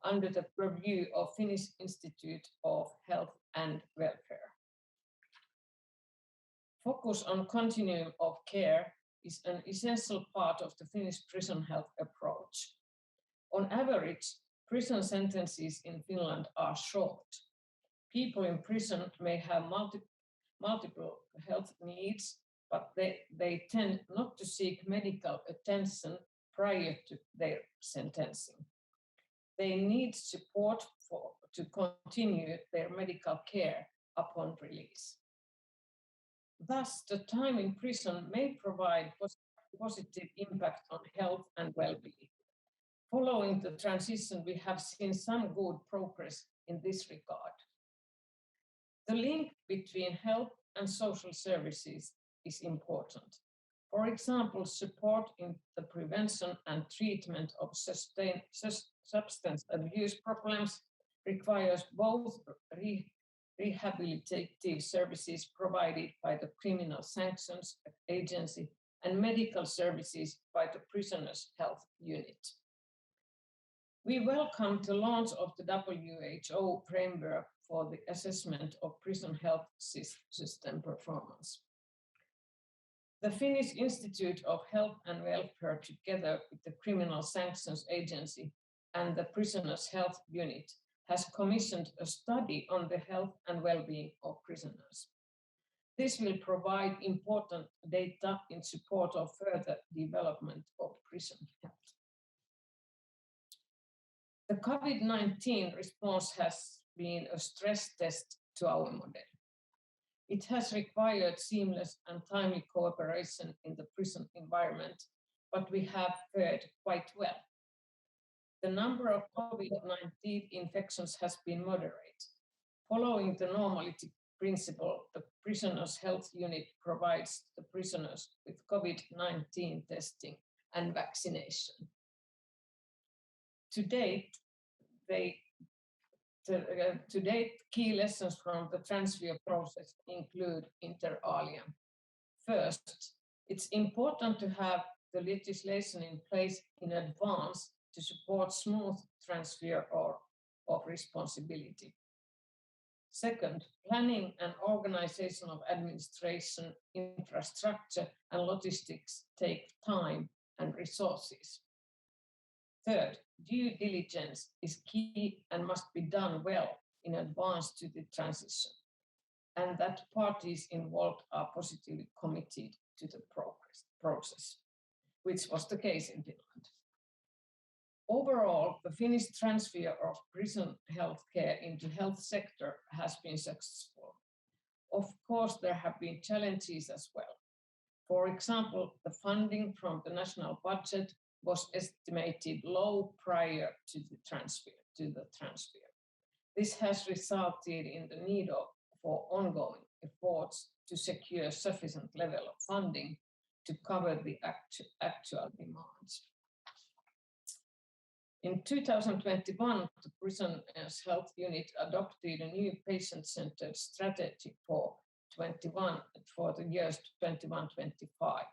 under the purview of Finnish Institute of Health and Welfare. Focus on continuum of care is an essential part of the Finnish prison health approach. On average, prison sentences in Finland are short. People in prison may have multiple health needs, but they tend not to seek medical attention prior to their sentencing. They need support to continue their medical care upon release. Thus, the time in prison may provide positive impact on health and well-being. Following the transition, we have seen some good progress in this regard. The link between health and social services is important. For example, support in the prevention and treatment of substance abuse problems requires both rehabilitative services provided by the Criminal Sanctions Agency and medical services by the Prisoners' Health Unit. We welcome the launch of the WHO framework for the assessment of prison health system performance. The Finnish Institute of Health and Welfare, together with the Criminal Sanctions Agency and the Prisoners' Health Unit, has commissioned a study on the health and well-being of prisoners. This will provide important data in support of further development of prison health. The COVID-19 response has been a stress test to our model. It has required seamless and timely cooperation in the prison environment, but we have fared quite well. The number of COVID-19 infections has been moderate. Following the normality principle, the Prisoners' Health Unit provides the prisoners with COVID-19 testing and vaccination. To date, key lessons from the transfer process include inter alia. First, it's important to have the legislation in place in advance to support smooth transfer of responsibility. Second, planning and organization of administration, infrastructure, and logistics take time and resources. Third, due diligence is key and must be done well in advance to the transition, and that parties involved are positively committed to the process, which was the case in Finland. Overall, the Finnish transfer of prison healthcare into health sector has been successful. Of course, there have been challenges as well. For example, the funding from the national budget was estimated low prior to the transfer. This has resulted in the need for ongoing efforts to secure sufficient level of funding to cover the actual demands. In 2021, the Prisoners Health Unit adopted a new patient-centered strategy for the years 21-25.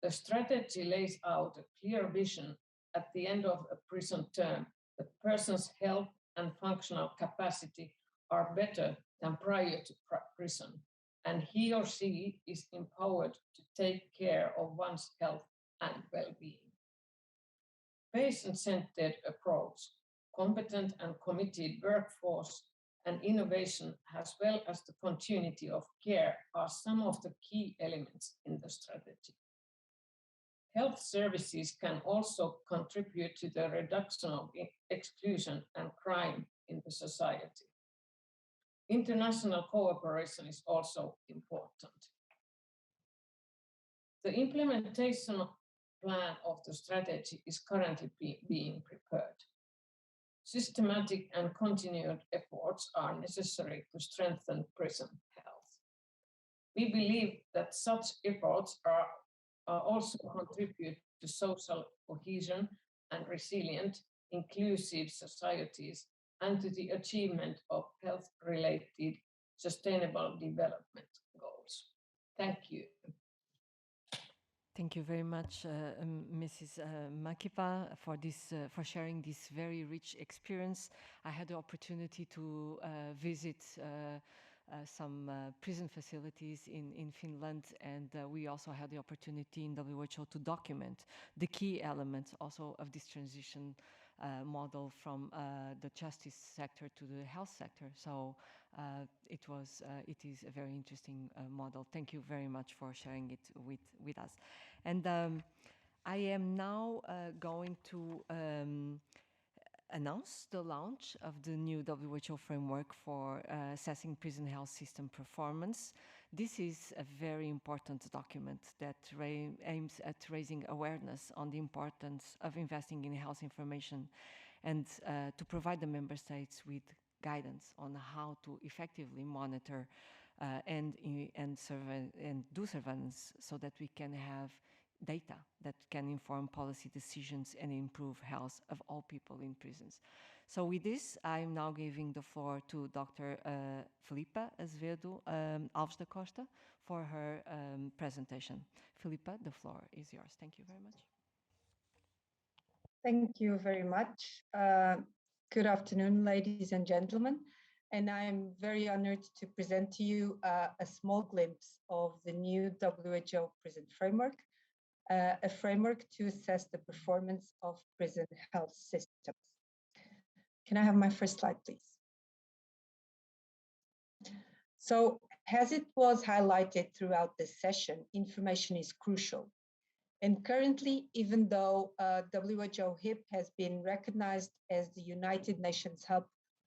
The strategy lays out a clear vision at the end of a prison term that person's health and functional capacity are better than prior to prison, and he or she is empowered to take care of one's health and well-being. Patient-centered approach, competent and committed workforce, and innovation, as well as the continuity of care, are some of the key elements in the strategy. Health services can also contribute to the reduction of exclusion and crime in the society. International cooperation is also important. The implementation plan of the strategy is currently being prepared. Systematic and continued efforts are necessary to strengthen prison health. We believe that such efforts are also contribute to social cohesion and resilient, inclusive societies and to the achievement of health-related sustainable development goals. Thank you. Thank you very much, Mrs. Makipa, for sharing this very rich experience. I had the opportunity to visit some prison facilities in Finland, and we also had the opportunity in WHO to document the key elements also of this transition model from the justice sector to the health sector. So it is a very interesting model. Thank you very much for sharing it with us. And I am now going to announce the launch of the new WHO framework for assessing prison health system performance. This is a very important document that aims at raising awareness on the importance of investing in health information and to provide the member states with guidance on how to effectively monitor and do surveillance so that we can have data that can inform policy decisions and improve health of all people in prisons. So with this, I'm now giving the floor to Dr. Filipa Azevedo Alves da Costa for her presentation. Filipa, the floor is yours. Thank you very much. Thank you very much. Good afternoon, ladies and gentlemen. And I am very honored to present to you a small glimpse of the new WHO prison framework, a framework to assess the performance of prison health systems. Can I have my first slide, please? So, as it was highlighted throughout this session, information is crucial. And currently, even though WHO HIP has been recognized as the United Nations hub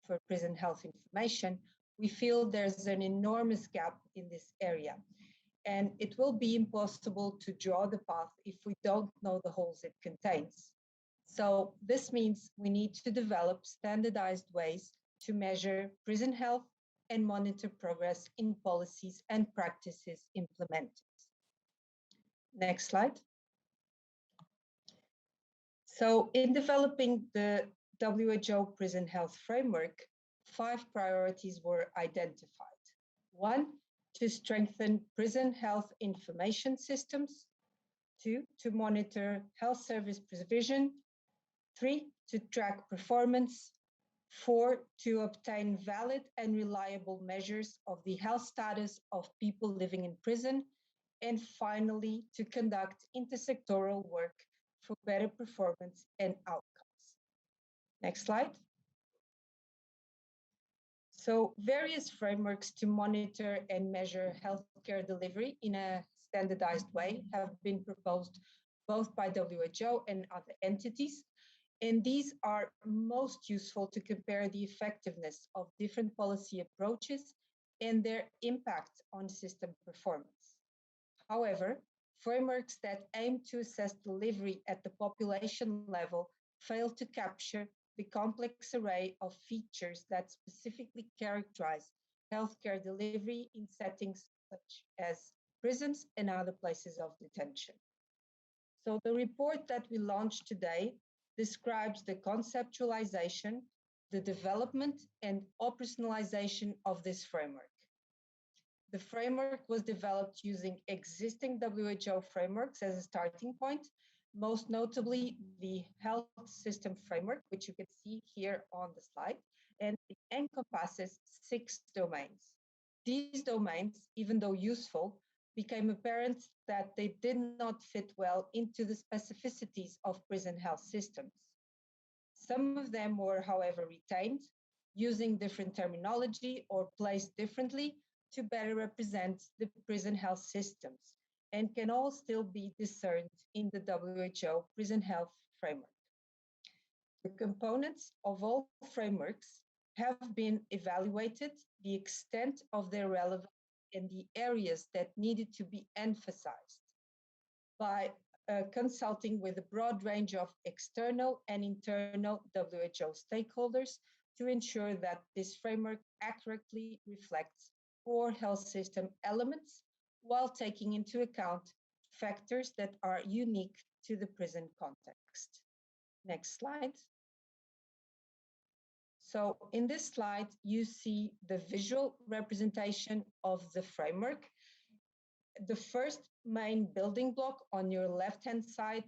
for prison health information, we feel there's an enormous gap in this area. And it will be impossible to draw the path if we don't know the holes it contains. So this means we need to develop standardized ways to measure prison health and monitor progress in policies and practices implemented. Next slide. So in developing the WHO prison health framework, 5 priorities were identified. 1, to strengthen prison health information systems. 2, to monitor health service provision. 3, to track performance. 4, to obtain valid and reliable measures of the health status of people living in prison. And finally, to conduct intersectoral work for better performance and outcomes. Next slide. So various frameworks to monitor and measure healthcare delivery in a standardized way have been proposed both by WHO and other entities. And these are most useful to compare the effectiveness of different policy approaches and their impact on system performance. However, frameworks that aim to assess delivery at the population level fail to capture the complex array of features that specifically characterize healthcare delivery in settings such as prisons and other places of detention. So the report that we launched today describes the conceptualization, the development, and operationalization of this framework. The framework was developed using existing WHO frameworks as a starting point, most notably the health system framework, which you can see here on the slide, and it encompasses 6 domains. These domains, even though useful, became apparent that they did not fit well into the specificities of prison health systems. Some of them were, however, retained, using different terminology or placed differently to better represent the prison health systems, and can all still be discerned in the WHO prison health framework. The components of all frameworks have been evaluated, the extent of their relevance and the areas that needed to be emphasized by consulting with a broad range of external and internal WHO stakeholders to ensure that this framework accurately reflects core health system elements while taking into account factors that are unique to the prison context. Next slide. So in this slide, you see the visual representation of the framework. The first main building block on your left-hand side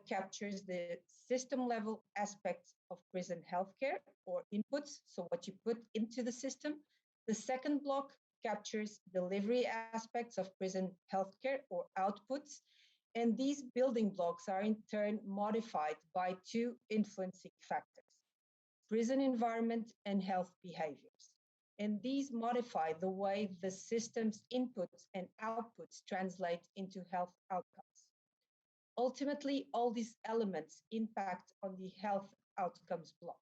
captures the system level aspects of prison healthcare or inputs, so what you put into the system. The second block captures delivery aspects of prison healthcare or outputs, and these building blocks are in turn modified by 2 influencing factors: prison environment and health behaviors. And these modify the way the system's inputs and outputs translate into health outcomes. Ultimately, all these elements impact on the health outcomes block.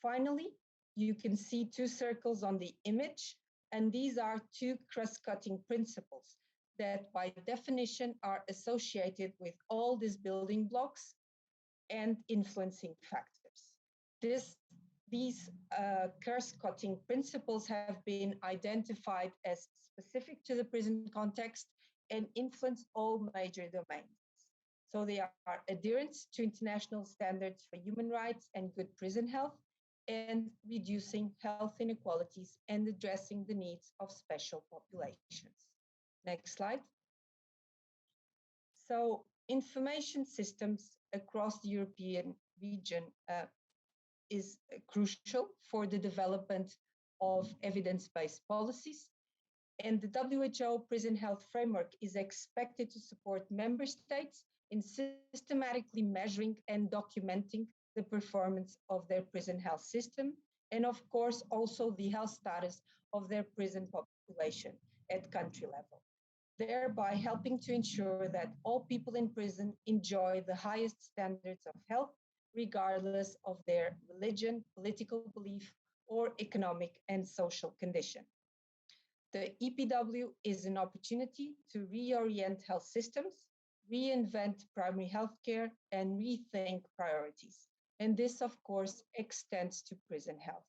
Finally, you can see 2 circles on the image, and these are 2 cross-cutting principles that by definition are associated with all these building blocks and influencing factors. These cross-cutting principles have been identified as specific to the prison context and influence all major domains. So they are adherence to international standards for human rights and good prison health, and reducing health inequalities and addressing the needs of special populations. Next slide. So information systems across the European region is crucial for the development of evidence-based policies. And the WHO Prison Health Framework is expected to support member states in systematically measuring and documenting the performance of their prison health system, and of course also the health status of their prison population at country level, thereby helping to ensure that all people in prison enjoy the highest standards of health, regardless of their religion, political belief, or economic and social condition. The EPW is an opportunity to reorient health systems, reinvent primary healthcare, and rethink priorities. And this, of course, extends to prison health.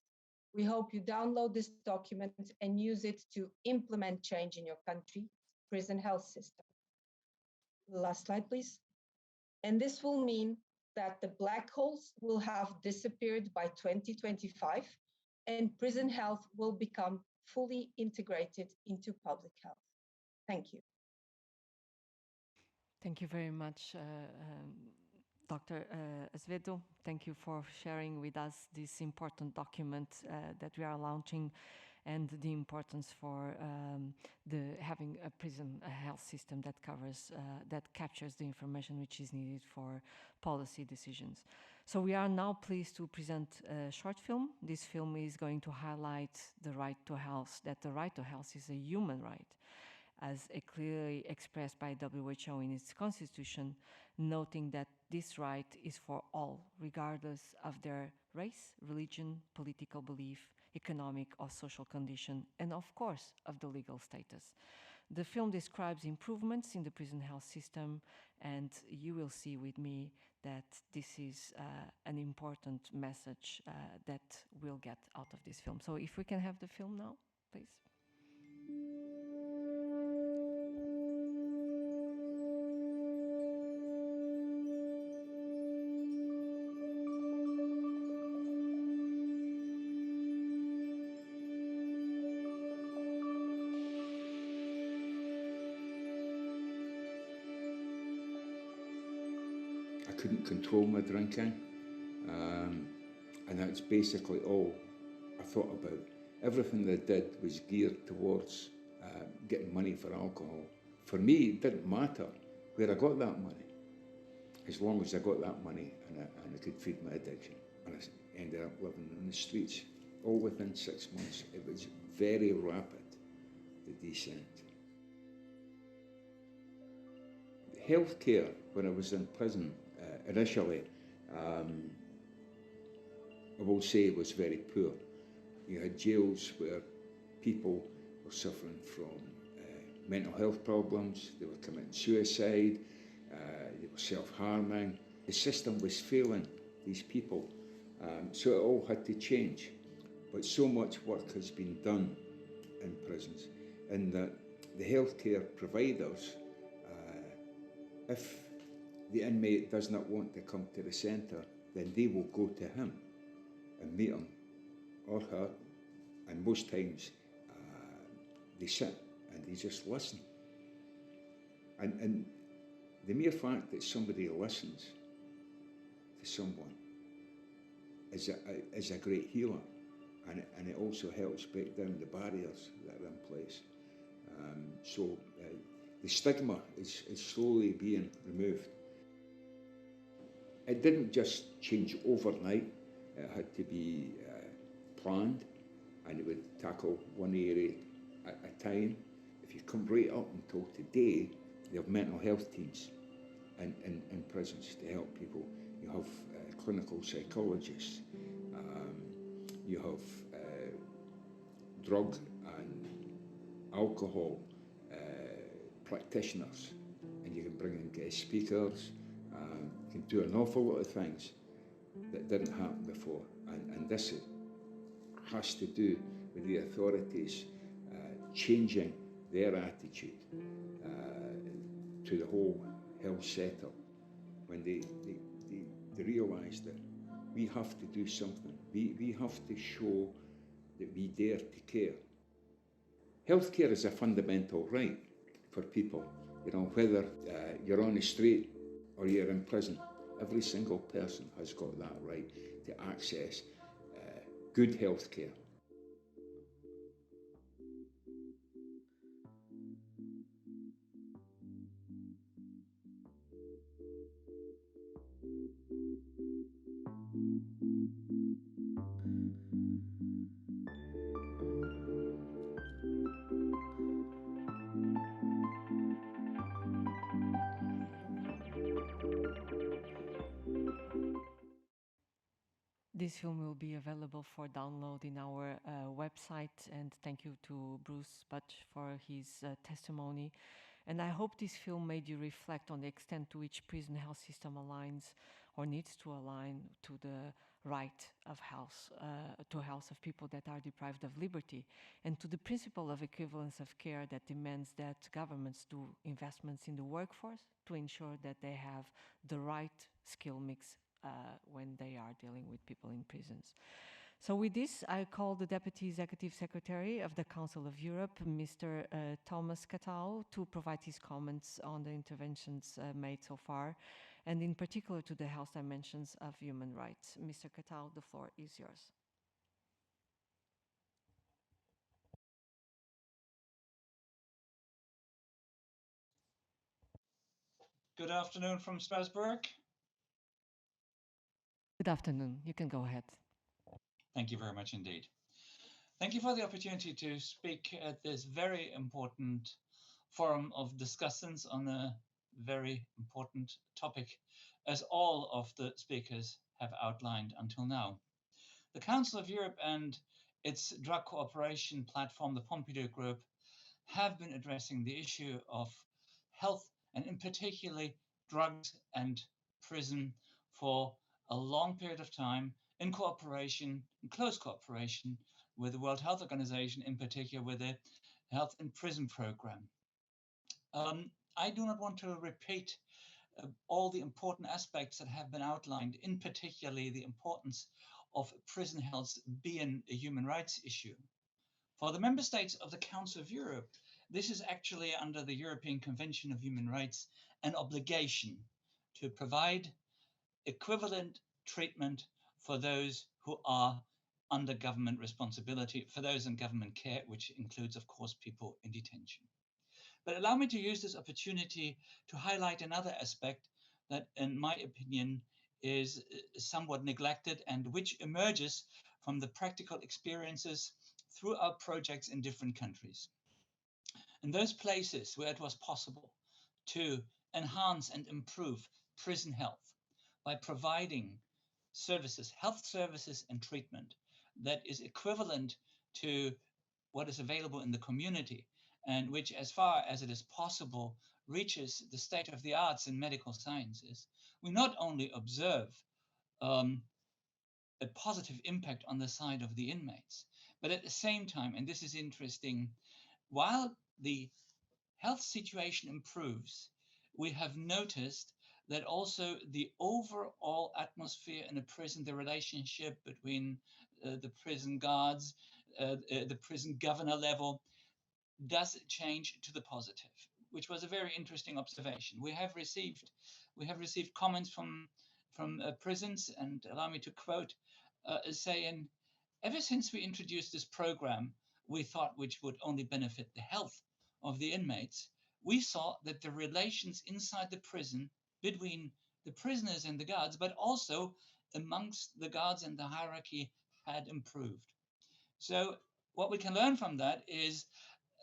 We hope you download this document and use it to implement change in your country's prison health system. Last slide, please. And this will mean that the black holes will have disappeared by 2025, and prison health will become fully integrated into public health. Thank you. Thank you very much, Dr. Azevedo. Thank you for sharing with us this important document that we are launching, and the importance for having a prison health system that captures the information which is needed for policy decisions. So we are now pleased to present a short film. This film is going to highlight the right to health, that the right to health is a human right, as clearly expressed by WHO in its constitution, noting that this right is for all, regardless of their race, religion, political belief, economic or social condition, and of course, of the legal status. The film describes improvements in the prison health system, and you will see with me that this is an important message that we'll get out of this film. So if we can have the film now, please. I couldn't control my drinking, and that's basically all I thought about. Everything that I did was geared towards getting money for alcohol. For me, it didn't matter where I got that money, as long as I got that money and I could feed my addiction. And I ended up living on the streets, all within 6 months. It was very rapid, the descent. Healthcare, when I was in prison initially, I will say was very poor. You had jails where people were suffering from mental health problems, they were committing suicide, they were self-harming. The system was failing these people, so it all had to change. But so much work has been done in prisons, in that the healthcare providers, if the inmate does not want to come to the centre, then they will go to him and meet him or her, and most times they sit and they just listen. And the mere fact that somebody listens to someone is a great healer, and it also helps break down the barriers that are in place. So the stigma is slowly being removed. It didn't just change overnight. It had to be planned, and it would tackle one area at a time. If you come right up until today, you have mental health teams in prisons to help people. You have clinical psychologists. You have drug and alcohol practitioners, and you can bring in guest speakers. You can do an awful lot of things that didn't happen before, and this has to do with the authorities changing their attitude to the whole health setup, when they realise that we have to do something. We have to show that we dare to care. Healthcare is a fundamental right for people. You know, whether you're on the street or you're in prison, every single person has got that right to access good healthcare. This film will be available for download in our website, and thank you to Bruce Butch for his testimony. And I hope this film made you reflect on the extent to which prison health system aligns or needs to align to the right of health, to health of people that are deprived of liberty, and to the principle of equivalence of care that demands that governments do investments in the workforce to ensure that they have the right skill mix when they are dealing with people in prisons. So with this, I call the Deputy Executive Secretary of the Council of Europe, Mr. Thomas Katau, to provide his comments on the interventions made so far, and in particular to the health dimensions of human rights. Mr. Katau, the floor is yours. Good afternoon from Strasbourg. Good afternoon. You can go ahead. Thank you very much indeed. Thank you for the opportunity to speak at this very important forum of discussants on a very important topic, as all of the speakers have outlined until now. The Council of Europe and its drug cooperation platform, the Pompidou Group, have been addressing the issue of health, and in particular drugs and prison, for a long period of time in cooperation, in close cooperation with the World Health Organization, in particular with the Health in Prison Program. I do not want to repeat all the important aspects that have been outlined, in particularly the importance of prison health being a human rights issue. For the member states of the Council of Europe, this is actually under the European Convention of Human Rights an obligation to provide equivalent treatment for those who are under government responsibility, for those in government care, which includes, of course, people in detention. But allow me to use this opportunity to highlight another aspect that, in my opinion, is somewhat neglected and which emerges from the practical experiences through our projects in different countries. In those places where it was possible to enhance and improve prison health by providing services, health services and treatment that is equivalent to what is available in the community, and which, as far as it is possible, reaches the state of the arts in medical sciences, we not only observe a positive impact on the side of the inmates, but at the same time, and this is interesting, while the health situation improves, we have noticed that also the overall atmosphere in a prison, the relationship between the prison guards, the prison governor level, does change to the positive, which was a very interesting observation. We have received comments from prisons, and allow me to quote, saying, ever since we introduced this program, we thought which would only benefit the health of the inmates, we saw that the relations inside the prison between the prisoners and the guards, but also amongst the guards and the hierarchy, had improved. So what we can learn from that is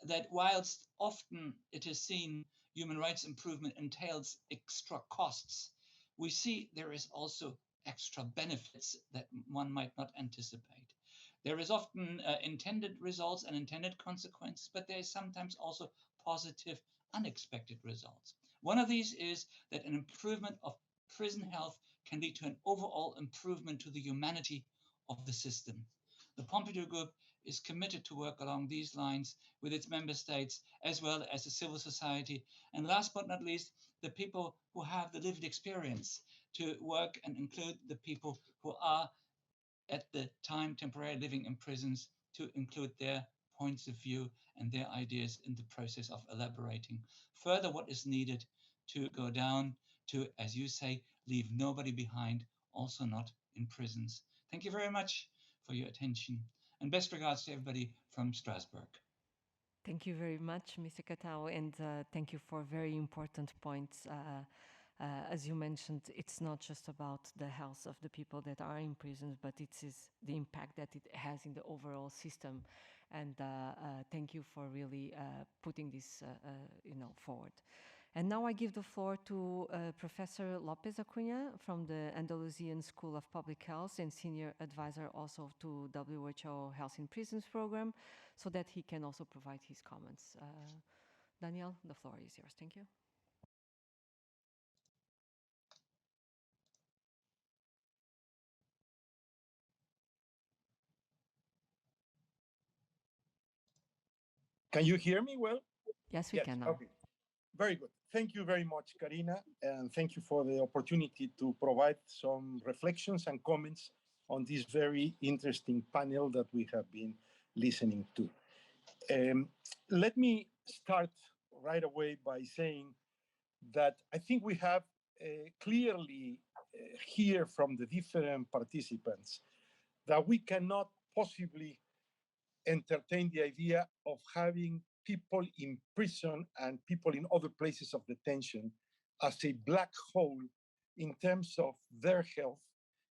that whilst often it is seen human rights improvement entails extra costs, we see there is also extra benefits that one might not anticipate. There is often intended results and intended consequences, but there is sometimes also positive, unexpected results. One of these is that an improvement of prison health can lead to an overall improvement to the humanity of the system. The Pompidou Group is committed to work along these lines with its member states, as well as the civil society, and last but not least, the people who have the lived experience to work and include the people who are at the time temporarily living in prisons, to include their points of view and their ideas in the process of elaborating further what is needed to go down to, as you say, leave nobody behind, also not in prisons. Thank you very much for your attention, and best regards to everybody from Strasbourg. Thank you very much, Mr. Catao, and thank you for very important points. As you mentioned, it's not just about the health of the people that are in prisons, but it is the impact that it has in the overall system. And thank you for really putting this, forward. And now I give the floor to Professor Lopez Acuna from the Andalusian School of Public Health and senior advisor also to WHO Health in Prisons program, so that he can also provide his comments. Daniel, the floor is yours. Thank you. Can you hear me well? Yes, we can now. Okay, very good. Thank you very much, Karina, and thank you for the opportunity to provide some reflections and comments on this very interesting panel that we have been listening to. Let me start right away by saying that I think we have clearly hear from the different participants that we cannot possibly entertain the idea of having people in prison and people in other places of detention as a black hole in terms of their health,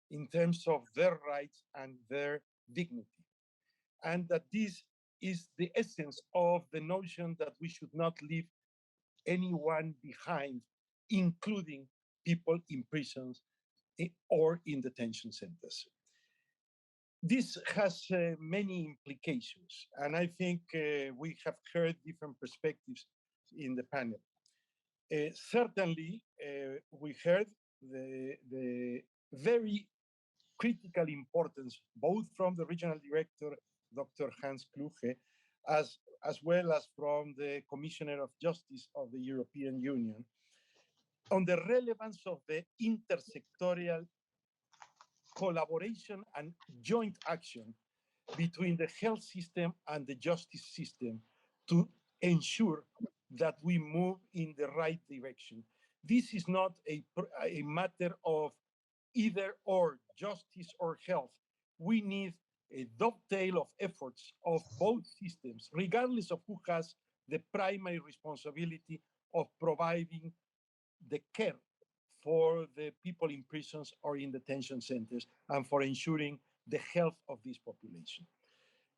in terms of their rights and their dignity. And that this is the essence of the notion that we should not leave anyone behind, including people in prisons or in detention centers. This has many implications, and I think we have heard different perspectives in the panel. Certainly, we heard the very critical importance, both from the regional director, Dr. Hans Kluge, as well as from the Commissioner of Justice of the European Union, on the relevance of the intersectorial collaboration and joint action between the health system and the justice system to ensure that we move in the right direction. This is not a matter of either or, justice or health. We need a dovetail of efforts of both systems, regardless of who has the primary responsibility of providing the care for the people in prisons or in detention centers and for ensuring the health of this population.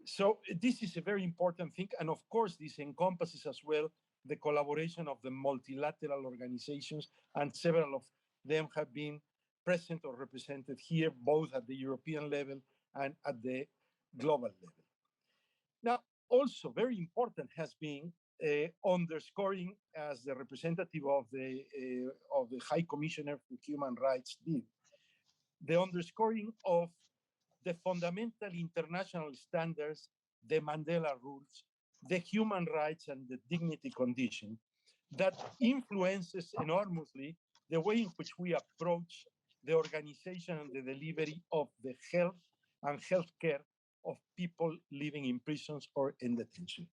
So this is a very important thing. And of course, this encompasses as well the collaboration of the multilateral organizations, and several of them have been present or represented here, both at the European level and at the global level. Now, also very important has been underscoring, as the representative of the High Commissioner for Human Rights did, the underscoring of the fundamental international standards, the Mandela rules, the human rights and the dignity condition that influences enormously the way in which we approach the organization and the delivery of the health and healthcare of people living in prisons or in detention.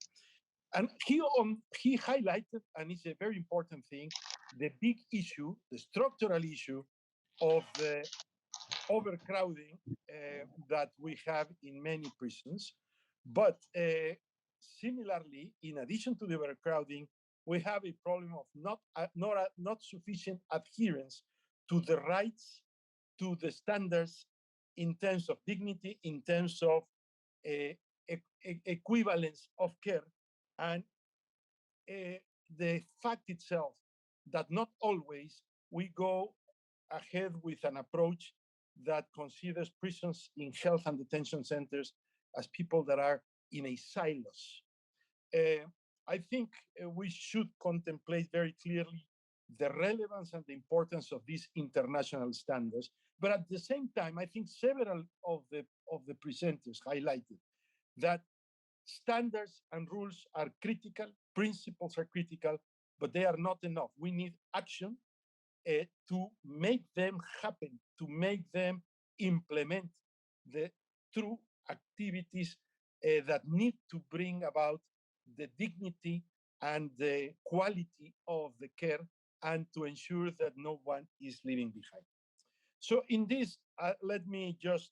And he highlighted, and it's a very important thing, the big issue, the structural issue of the overcrowding that we have in many prisons. But similarly, in addition to the overcrowding, we have a problem of not sufficient adherence to the rights, to the standards in terms of dignity, in terms of equivalence of care, and the fact itself that not always we go ahead with an approach that considers prisons in health and detention centers as people that are in a silos. I think we should contemplate very clearly the relevance and the importance of these international standards. But at the same time, I think several of the presenters highlighted that standards and rules are critical, principles are critical, but they are not enough. We need action to make them happen, to make them implement the true activities that need to bring about the dignity and the quality of the care, and to ensure that no one is leaving behind. So in this, let me just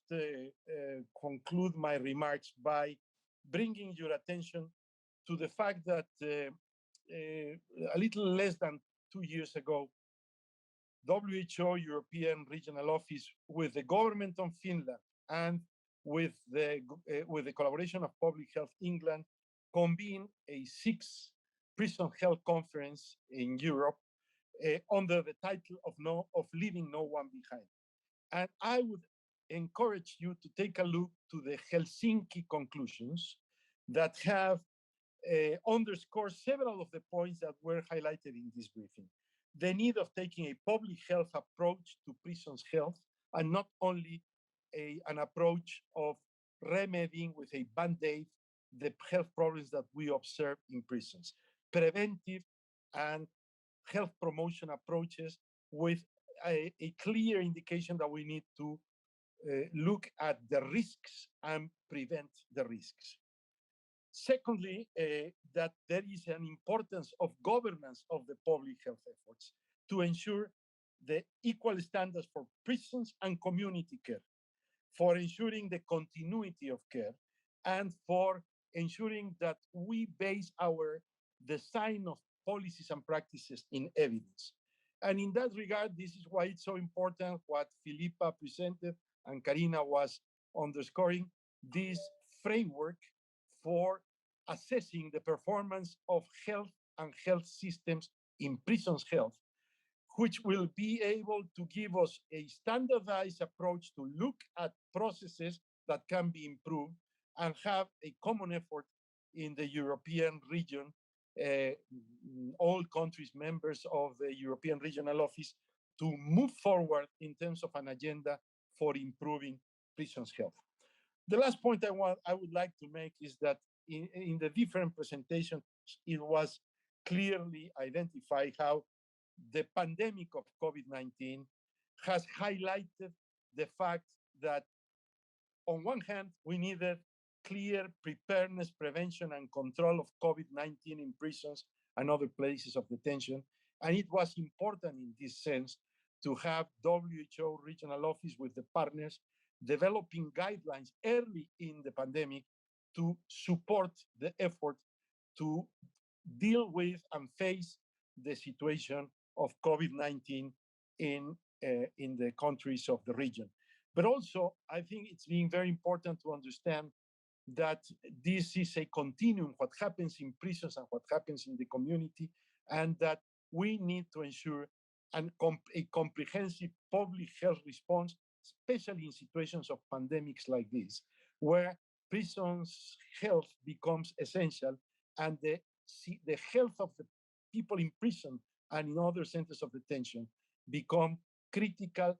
conclude my remarks by bringing your attention to the fact that a little less than 2 years ago, WHO European Regional Office, with the government of Finland and with the collaboration of Public Health England, convened a 6th prison health conference in Europe under the title of Leaving No One Behind. And I would encourage you to take a look to the Helsinki conclusions that have underscored several of the points that were highlighted in this briefing. The need of taking a public health approach to prisons health, and not only an approach of remedying with a band-aid the health problems that we observe in prisons. Preventive and health promotion approaches with a clear indication that we need to look at the risks and prevent the risks. Secondly, that there is an importance of governance of the public health efforts to ensure the equal standards for prisons and community care, for ensuring the continuity of care, and for ensuring that we base our design of policies and practices in evidence. And in that regard, this is why it's so important what Filipa presented and Karina was underscoring, this framework for assessing the performance of health and health systems in prisons health, which will be able to give us a standardized approach to look at processes that can be improved and have a common effort in the European region, all countries members of the European Regional Office, to move forward in terms of an agenda for improving prisons' health. The last point I would like to make is that in the different presentations, it was clearly identified how the pandemic of COVID-19 has highlighted the fact that on one hand, we needed clear preparedness, prevention, and control of COVID-19 in prisons and other places of detention. And it was important in this sense to have WHO regional office with the partners developing guidelines early in the pandemic to support the effort to deal with and face the situation of COVID-19 in the countries of the region. But also, I think it's been very important to understand that this is a continuum, what happens in prisons and what happens in the community, and that we need to ensure a comprehensive public health response, especially in situations of pandemics like this, where prisons' health becomes essential and the health of the people in prison and in other centers of detention become critical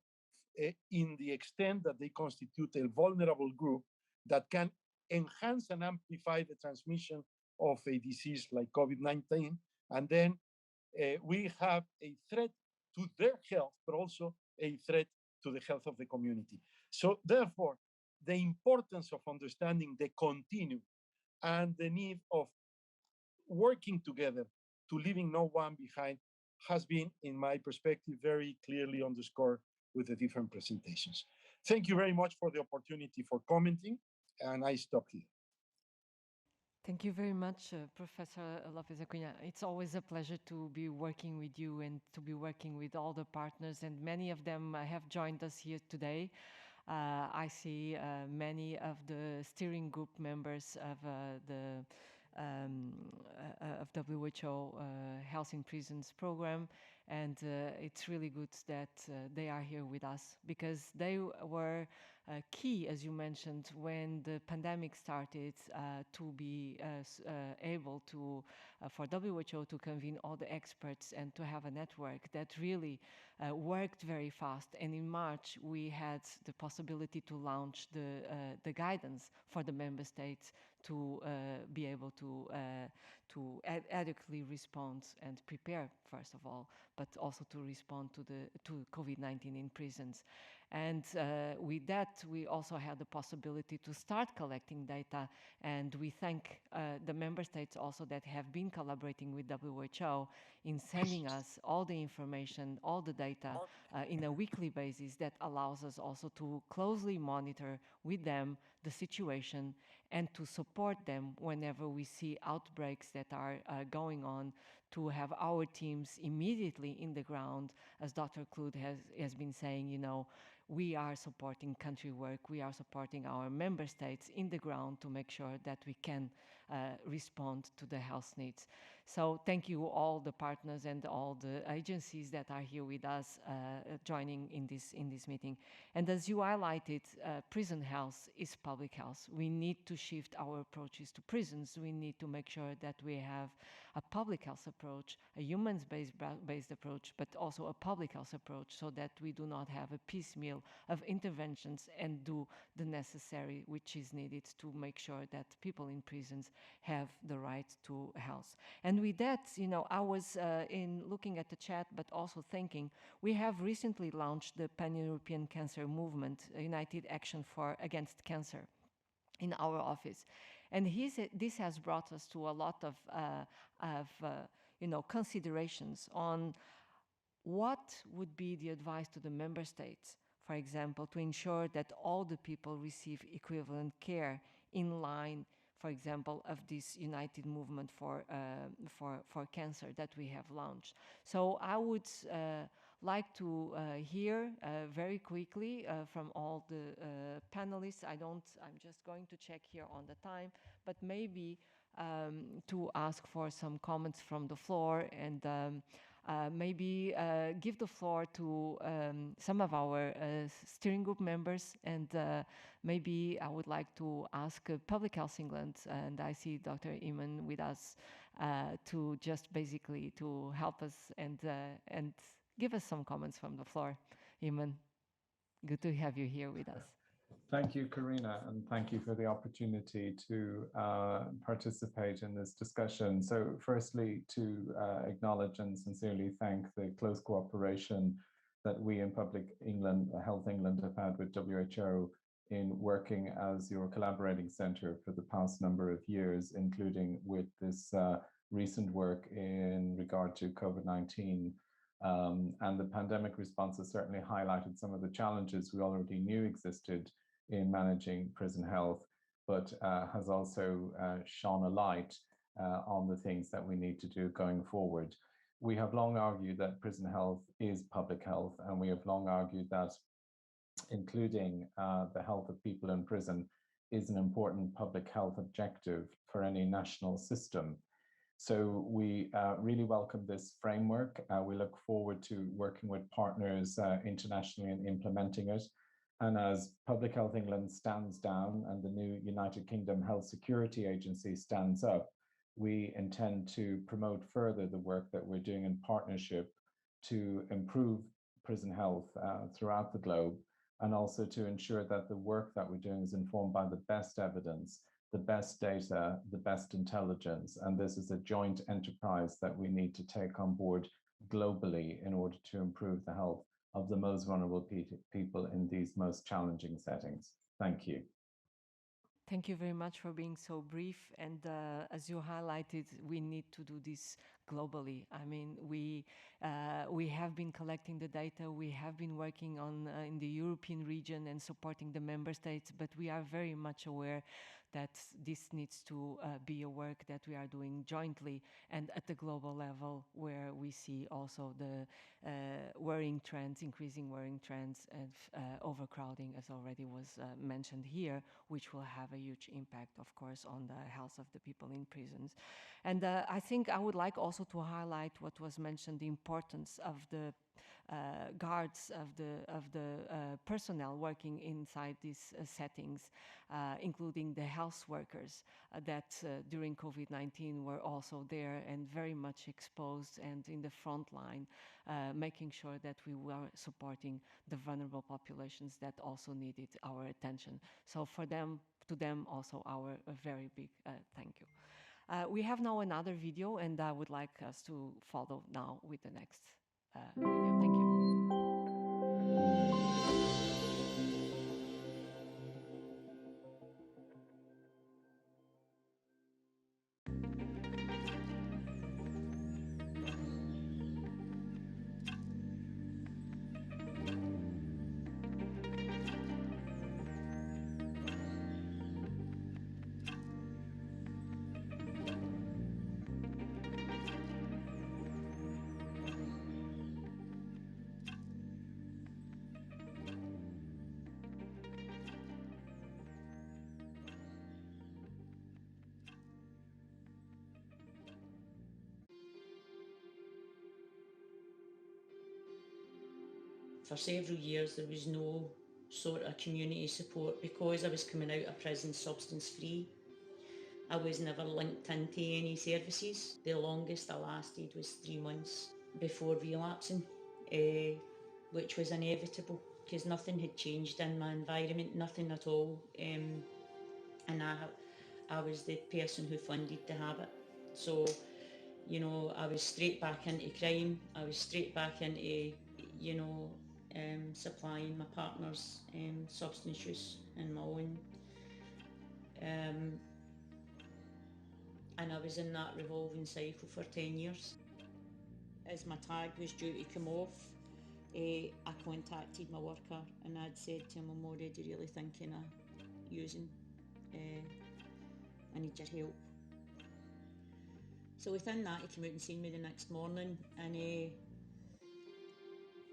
in the extent that they constitute a vulnerable group that can enhance and amplify the transmission of a disease like COVID-19. And then we have a threat to their health, but also a threat to the health of the community. So therefore, the importance of understanding the continuum and the need of working together to leaving no one behind has been, in my perspective, very clearly underscored with the different presentations. Thank you very much for the opportunity for commenting, and I stop here. Thank you very much, Professor Lopez Acuna. It's always a pleasure to be working with you and to be working with all the partners, and many of them have joined us here today. I see many of the steering group members of WHO Health in Prisons program, and it's really good that they are here with us because they were key, as you mentioned, when the pandemic started to be able to, for WHO to convene all the experts and to have a network that really worked very fast. And in March, we had the possibility to launch the guidance for the member states to be able to adequately respond and prepare, first of all, but also to respond to COVID-19 in prisons. And with that, we also had the possibility to start collecting data, and we thank the member states also that have been collaborating with WHO in sending us all the information, all the data in a weekly basis that allows us also to closely monitor with them the situation and to support them whenever we see outbreaks that are going on, to have our teams immediately in the ground. As Dr. Klude has been saying, you know, we are supporting country work, we are supporting our member states in the ground to make sure that we can respond to the health needs. So thank you all the partners and all the agencies that are here with us joining in this meeting. And as you highlighted, prison health is public health. We need to shift our approaches to prisons. We need to make sure that we have a public health approach, a humans-based approach, but also a public health approach, so that we do not have a piecemeal of interventions and do the necessary which is needed to make sure that people in prisons have the right to health. And with that, you know, I was in looking at the chat, but also thinking, we have recently launched the Pan-European Cancer Movement, United Action Against Cancer, in our office. And this has brought us to a lot of considerations on what would be the advice to the member states, for example, to ensure that all the people receive equivalent care in line, for example, of this united movement for cancer that we have launched. So I would like to hear very quickly from all the panelists. I'm just going to check here on the time, but maybe to ask for some comments from the floor, and maybe give the floor to some of our steering group members, and maybe I would like to ask Public Health England, and I see Dr. Iman with us, to just basically to help us and give us some comments from the floor. Iman, good to have you here with us. Thank you, Karina, and thank you for the opportunity to participate in this discussion. So firstly, to acknowledge and sincerely thank the close cooperation that we in Public England, Health England have had with WHO in working as your collaborating centre for the past number of years, including with this recent work in regard to COVID-19. And the pandemic response has certainly highlighted some of the challenges we already knew existed in managing prison health, but has also shone a light on the things that we need to do going forward. We have long argued that prison health is public health, and we have long argued that including the health of people in prison is an important public health objective for any national system. So we really welcome this framework. We look forward to working with partners internationally in implementing it. And as Public Health England stands down and the new United Kingdom Health Security Agency stands up, we intend to promote further the work that we're doing in partnership to improve prison health throughout the globe, and also to ensure that the work that we're doing is informed by the best evidence, the best data, the best intelligence. And this is a joint enterprise that we need to take on board globally in order to improve the health of the most vulnerable people in these most challenging settings. Thank you. Thank you very much for being so brief. And as you highlighted, we need to do this globally. I mean, we have been collecting the data. We have been working on in the European region and supporting the member states, but we are very much aware that this needs to be a work that we are doing jointly and at the global level, where we see also the worrying trends, increasing worrying trends, and overcrowding, as already was mentioned here, which will have a huge impact, of course, on the health of the people in prisons. And I think I would like also to highlight what was mentioned, the importance of the guards, of the personnel working inside these settings, including the health workers that during COVID-19 were also there and very much exposed and in the front line, making sure that we were supporting the vulnerable populations that also needed our attention. So for them, to them also our very big thank you. We have now another video, and I would like us to follow now with the next video. Thank you. For several years there was no sort of community support because I was coming out of prison substance free. I was never linked into any services. The longest I lasted was 3 months before relapsing, which was inevitable because nothing had changed in my environment, nothing at all. And I was the person who funded the habit. So, you know, I was straight back into crime. I was straight back into, you know, supplying my partner's substance use and my own. And I was in that revolving cycle for 10 years. As my tag was due to come off, I contacted my worker and I'd said to him, I'm already really thinking of using. I need your help. So within that, he came out and seen me the next morning, and he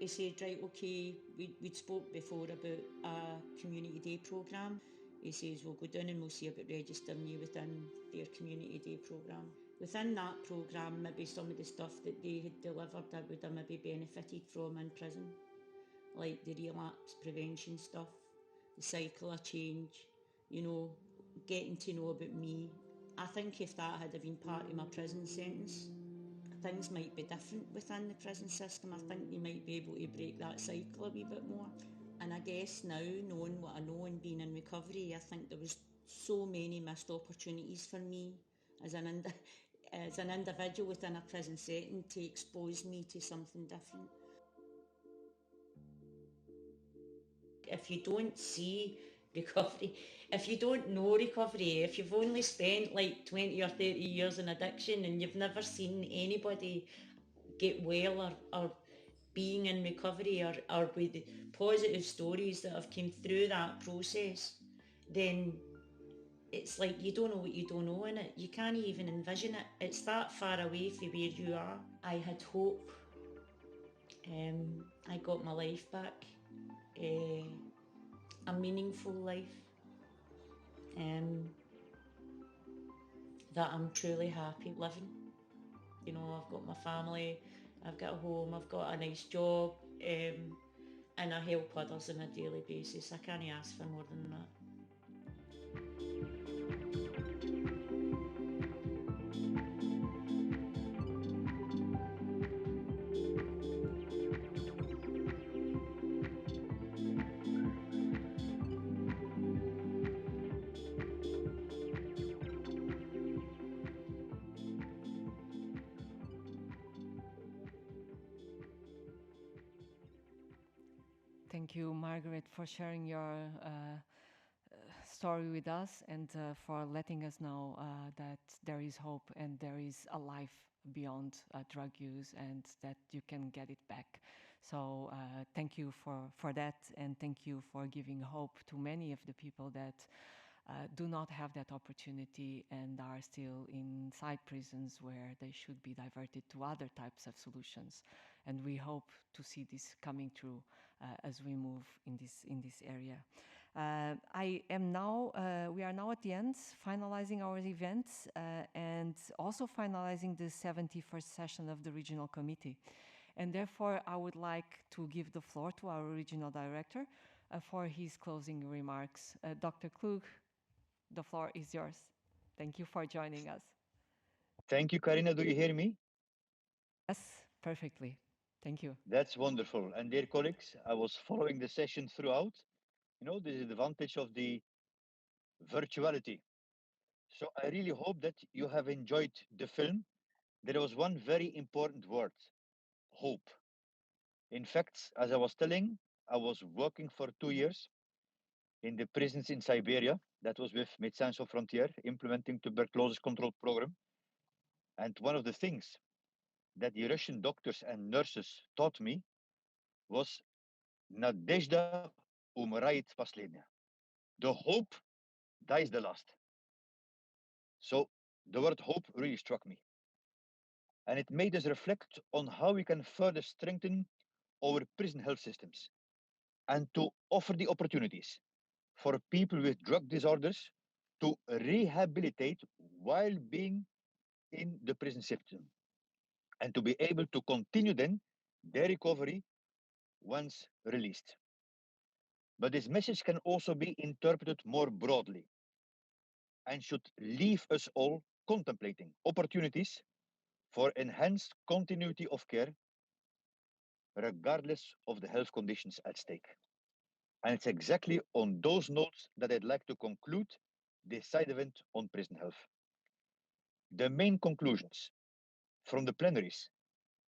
said, right, okay, we'd spoke before about a community day programme. He says, we'll go down and we'll see about registering you within their community day programme. Within that programme, maybe some of the stuff that they had delivered I would have maybe benefited from in prison, like the relapse prevention stuff, the cycle of change, you know, getting to know about me. I think if that had been part of my prison sentence, things might be different within the prison system. I think you might be able to break that cycle a wee bit more. And I guess now, knowing what I know and being in recovery, I think there was so many missed opportunities for me as an individual within a prison setting to expose me to something different. If you don't see recovery, if you don't know recovery, if you've only spent like 20 or 30 years in addiction and you've never seen anybody get well or being in recovery or with positive stories that have come through that process, then it's like you don't know what you don't know in it. You can't even envision it. It's that far away from where you are. I had hope. I got my life back. A meaningful life. That I'm truly happy living. You know, I've got my family, I've got a home, I've got a nice job, and I help others on a daily basis. I can't ask for more than that. Thank you, Margaret, for sharing your story with us and for letting us know that there is hope and there is a life beyond drug use and that you can get it back. So thank you for that, and thank you for giving hope to many of the people that do not have that opportunity and are still inside prisons where they should be diverted to other types of solutions. And we hope to see this coming through as we move in this area. We are now at the end, finalizing our events and also finalizing the 71st session of the Regional Committee. And therefore, I would like to give the floor to our Regional Director for his closing remarks. Dr. Klug, the floor is yours. Thank you for joining us. Thank you, Karina. Do you hear me? Yes, perfectly. Thank you. That's wonderful. And dear colleagues, I was following the session throughout. You know, this is the advantage of the virtuality. So I really hope that you have enjoyed the film. There was one very important word, hope. In fact, as I was telling, I was working for 2 years in the prisons in Siberia. That was with Médecins Sans Frontières, implementing tuberculosis control program. And one of the things that the Russian doctors and nurses taught me was Nadezhda umирает последняя. The hope dies the last. So the word hope really struck me. And it made us reflect on how we can further strengthen our prison health systems and to offer the opportunities for people with drug disorders to rehabilitate while being in the prison system and to be able to continue then their recovery once released. But this message can also be interpreted more broadly and should leave us all contemplating opportunities for enhanced continuity of care, regardless of the health conditions at stake. And it's exactly on those notes that I'd like to conclude this side event on prison health. The main conclusions from the plenaries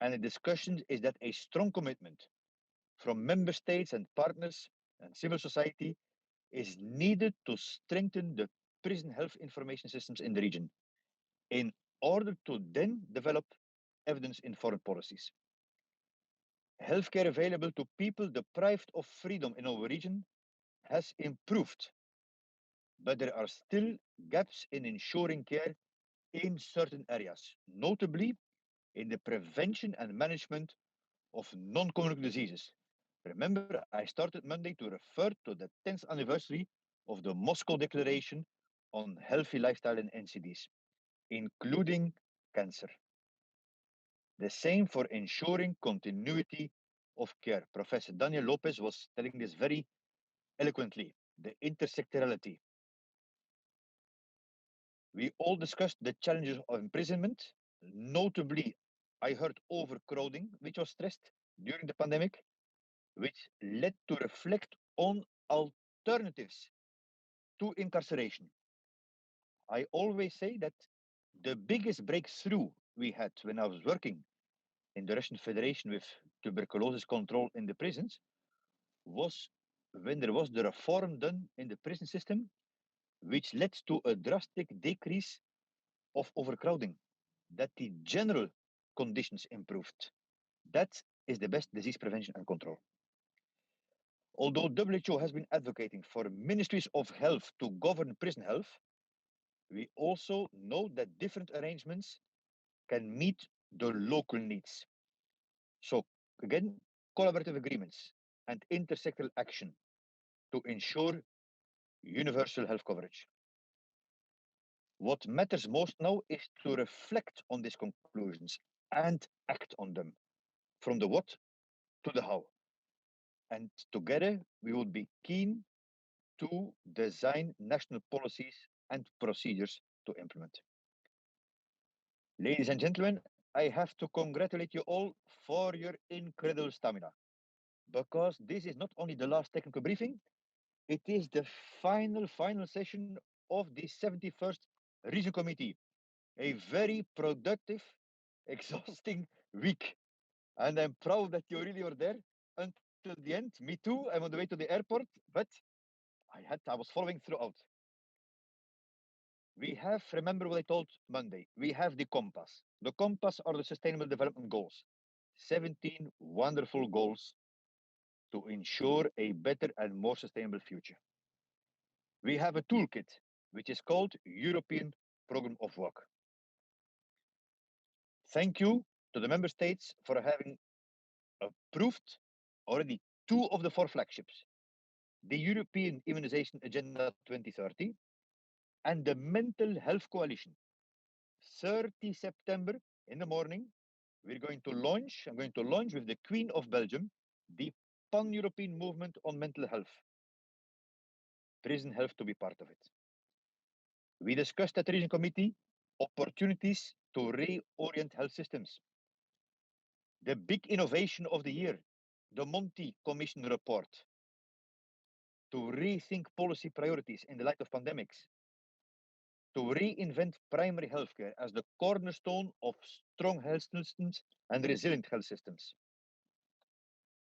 and the discussions is that a strong commitment from member states and partners and civil society is needed to strengthen the prison health information systems in the region in order to then develop evidence-informed policies. Healthcare available to people deprived of freedom in our region has improved, but there are still gaps in ensuring care in certain areas, notably in the prevention and management of non-communicable diseases. Remember, I started Monday to refer to the 10th anniversary of the Moscow Declaration on Healthy Lifestyle in NCDs, including cancer. The same for ensuring continuity of care. Professor Daniel Lopez was telling this very eloquently, the intersectorality. We all discussed the challenges of imprisonment, notably I heard overcrowding, which was stressed during the pandemic, which led to reflect on alternatives to incarceration. I always say that the biggest breakthrough we had when I was working in the Russian Federation with tuberculosis control in the prisons was when there was the reform done in the prison system, which led to a drastic decrease of overcrowding, that the general conditions improved. That is the best disease prevention and control. Although WHO has been advocating for ministries of health to govern prison health, we also know that different arrangements can meet the local needs. So again, collaborative agreements and intersectoral action to ensure universal health coverage. What matters most now is to reflect on these conclusions and act on them, from the what to the how. And together, we will be keen to design national policies and procedures to implement. Ladies and gentlemen, I have to congratulate you all for your incredible stamina, because this is not only the last technical briefing, it is the final session of the 71st Region Committee. A very productive, exhausting week. And I'm proud that you really were there until the end. Me too, I'm on the way to the airport, but I was following throughout. We have, remember what I told Monday, we have the compass. The compass are the Sustainable Development Goals. 17 wonderful goals to ensure a better and more sustainable future. We have a toolkit, which is called European Programme of Work. Thank you to the member states for having approved already 2 of the 4 flagships, the European Immunization Agenda 2030 and the Mental Health Coalition. 30 September in the morning, I'm going to launch with the Queen of Belgium, the pan-European movement on mental health. Prison health to be part of it. We discussed at the Region Committee opportunities to reorient health systems. The big innovation of the year, the Monti Commission report, to rethink policy priorities in the light of pandemics, to reinvent primary healthcare as the cornerstone of strong health systems and resilient health systems.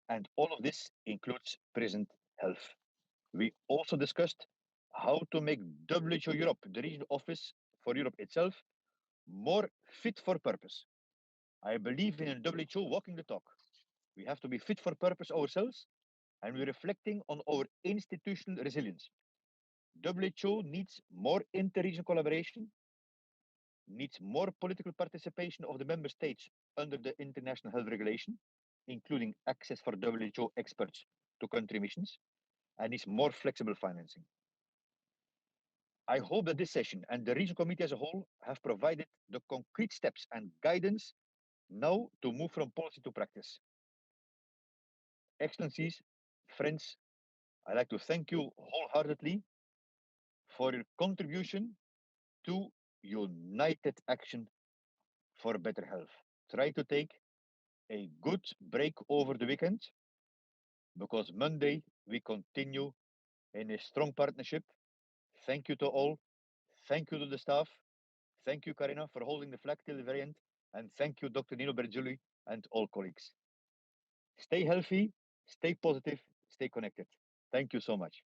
And all of this includes prison health. We also discussed how to make WHO Europe, the regional office for Europe itself, more fit for purpose. I believe in a WHO walking the talk. We have to be fit for purpose ourselves, and we're reflecting on our institutional resilience. WHO needs more inter-regional collaboration, needs more political participation of the member states under the International Health Regulation, including access for WHO experts to country missions, and needs more flexible financing. I hope that this session and the Regional Committee as a whole have provided the concrete steps and guidance now to move from policy to practice. Excellencies, friends, I'd like to thank you wholeheartedly for your contribution to united action for better health. Try to take a good break over the weekend, because Monday we continue in a strong partnership. Thank you to all. Thank you to the staff. Thank you, Karina, for holding the flag till the very end. And thank you, Dr. Nino Bergiuli and all colleagues. Stay healthy, stay positive, stay connected. Thank you so much.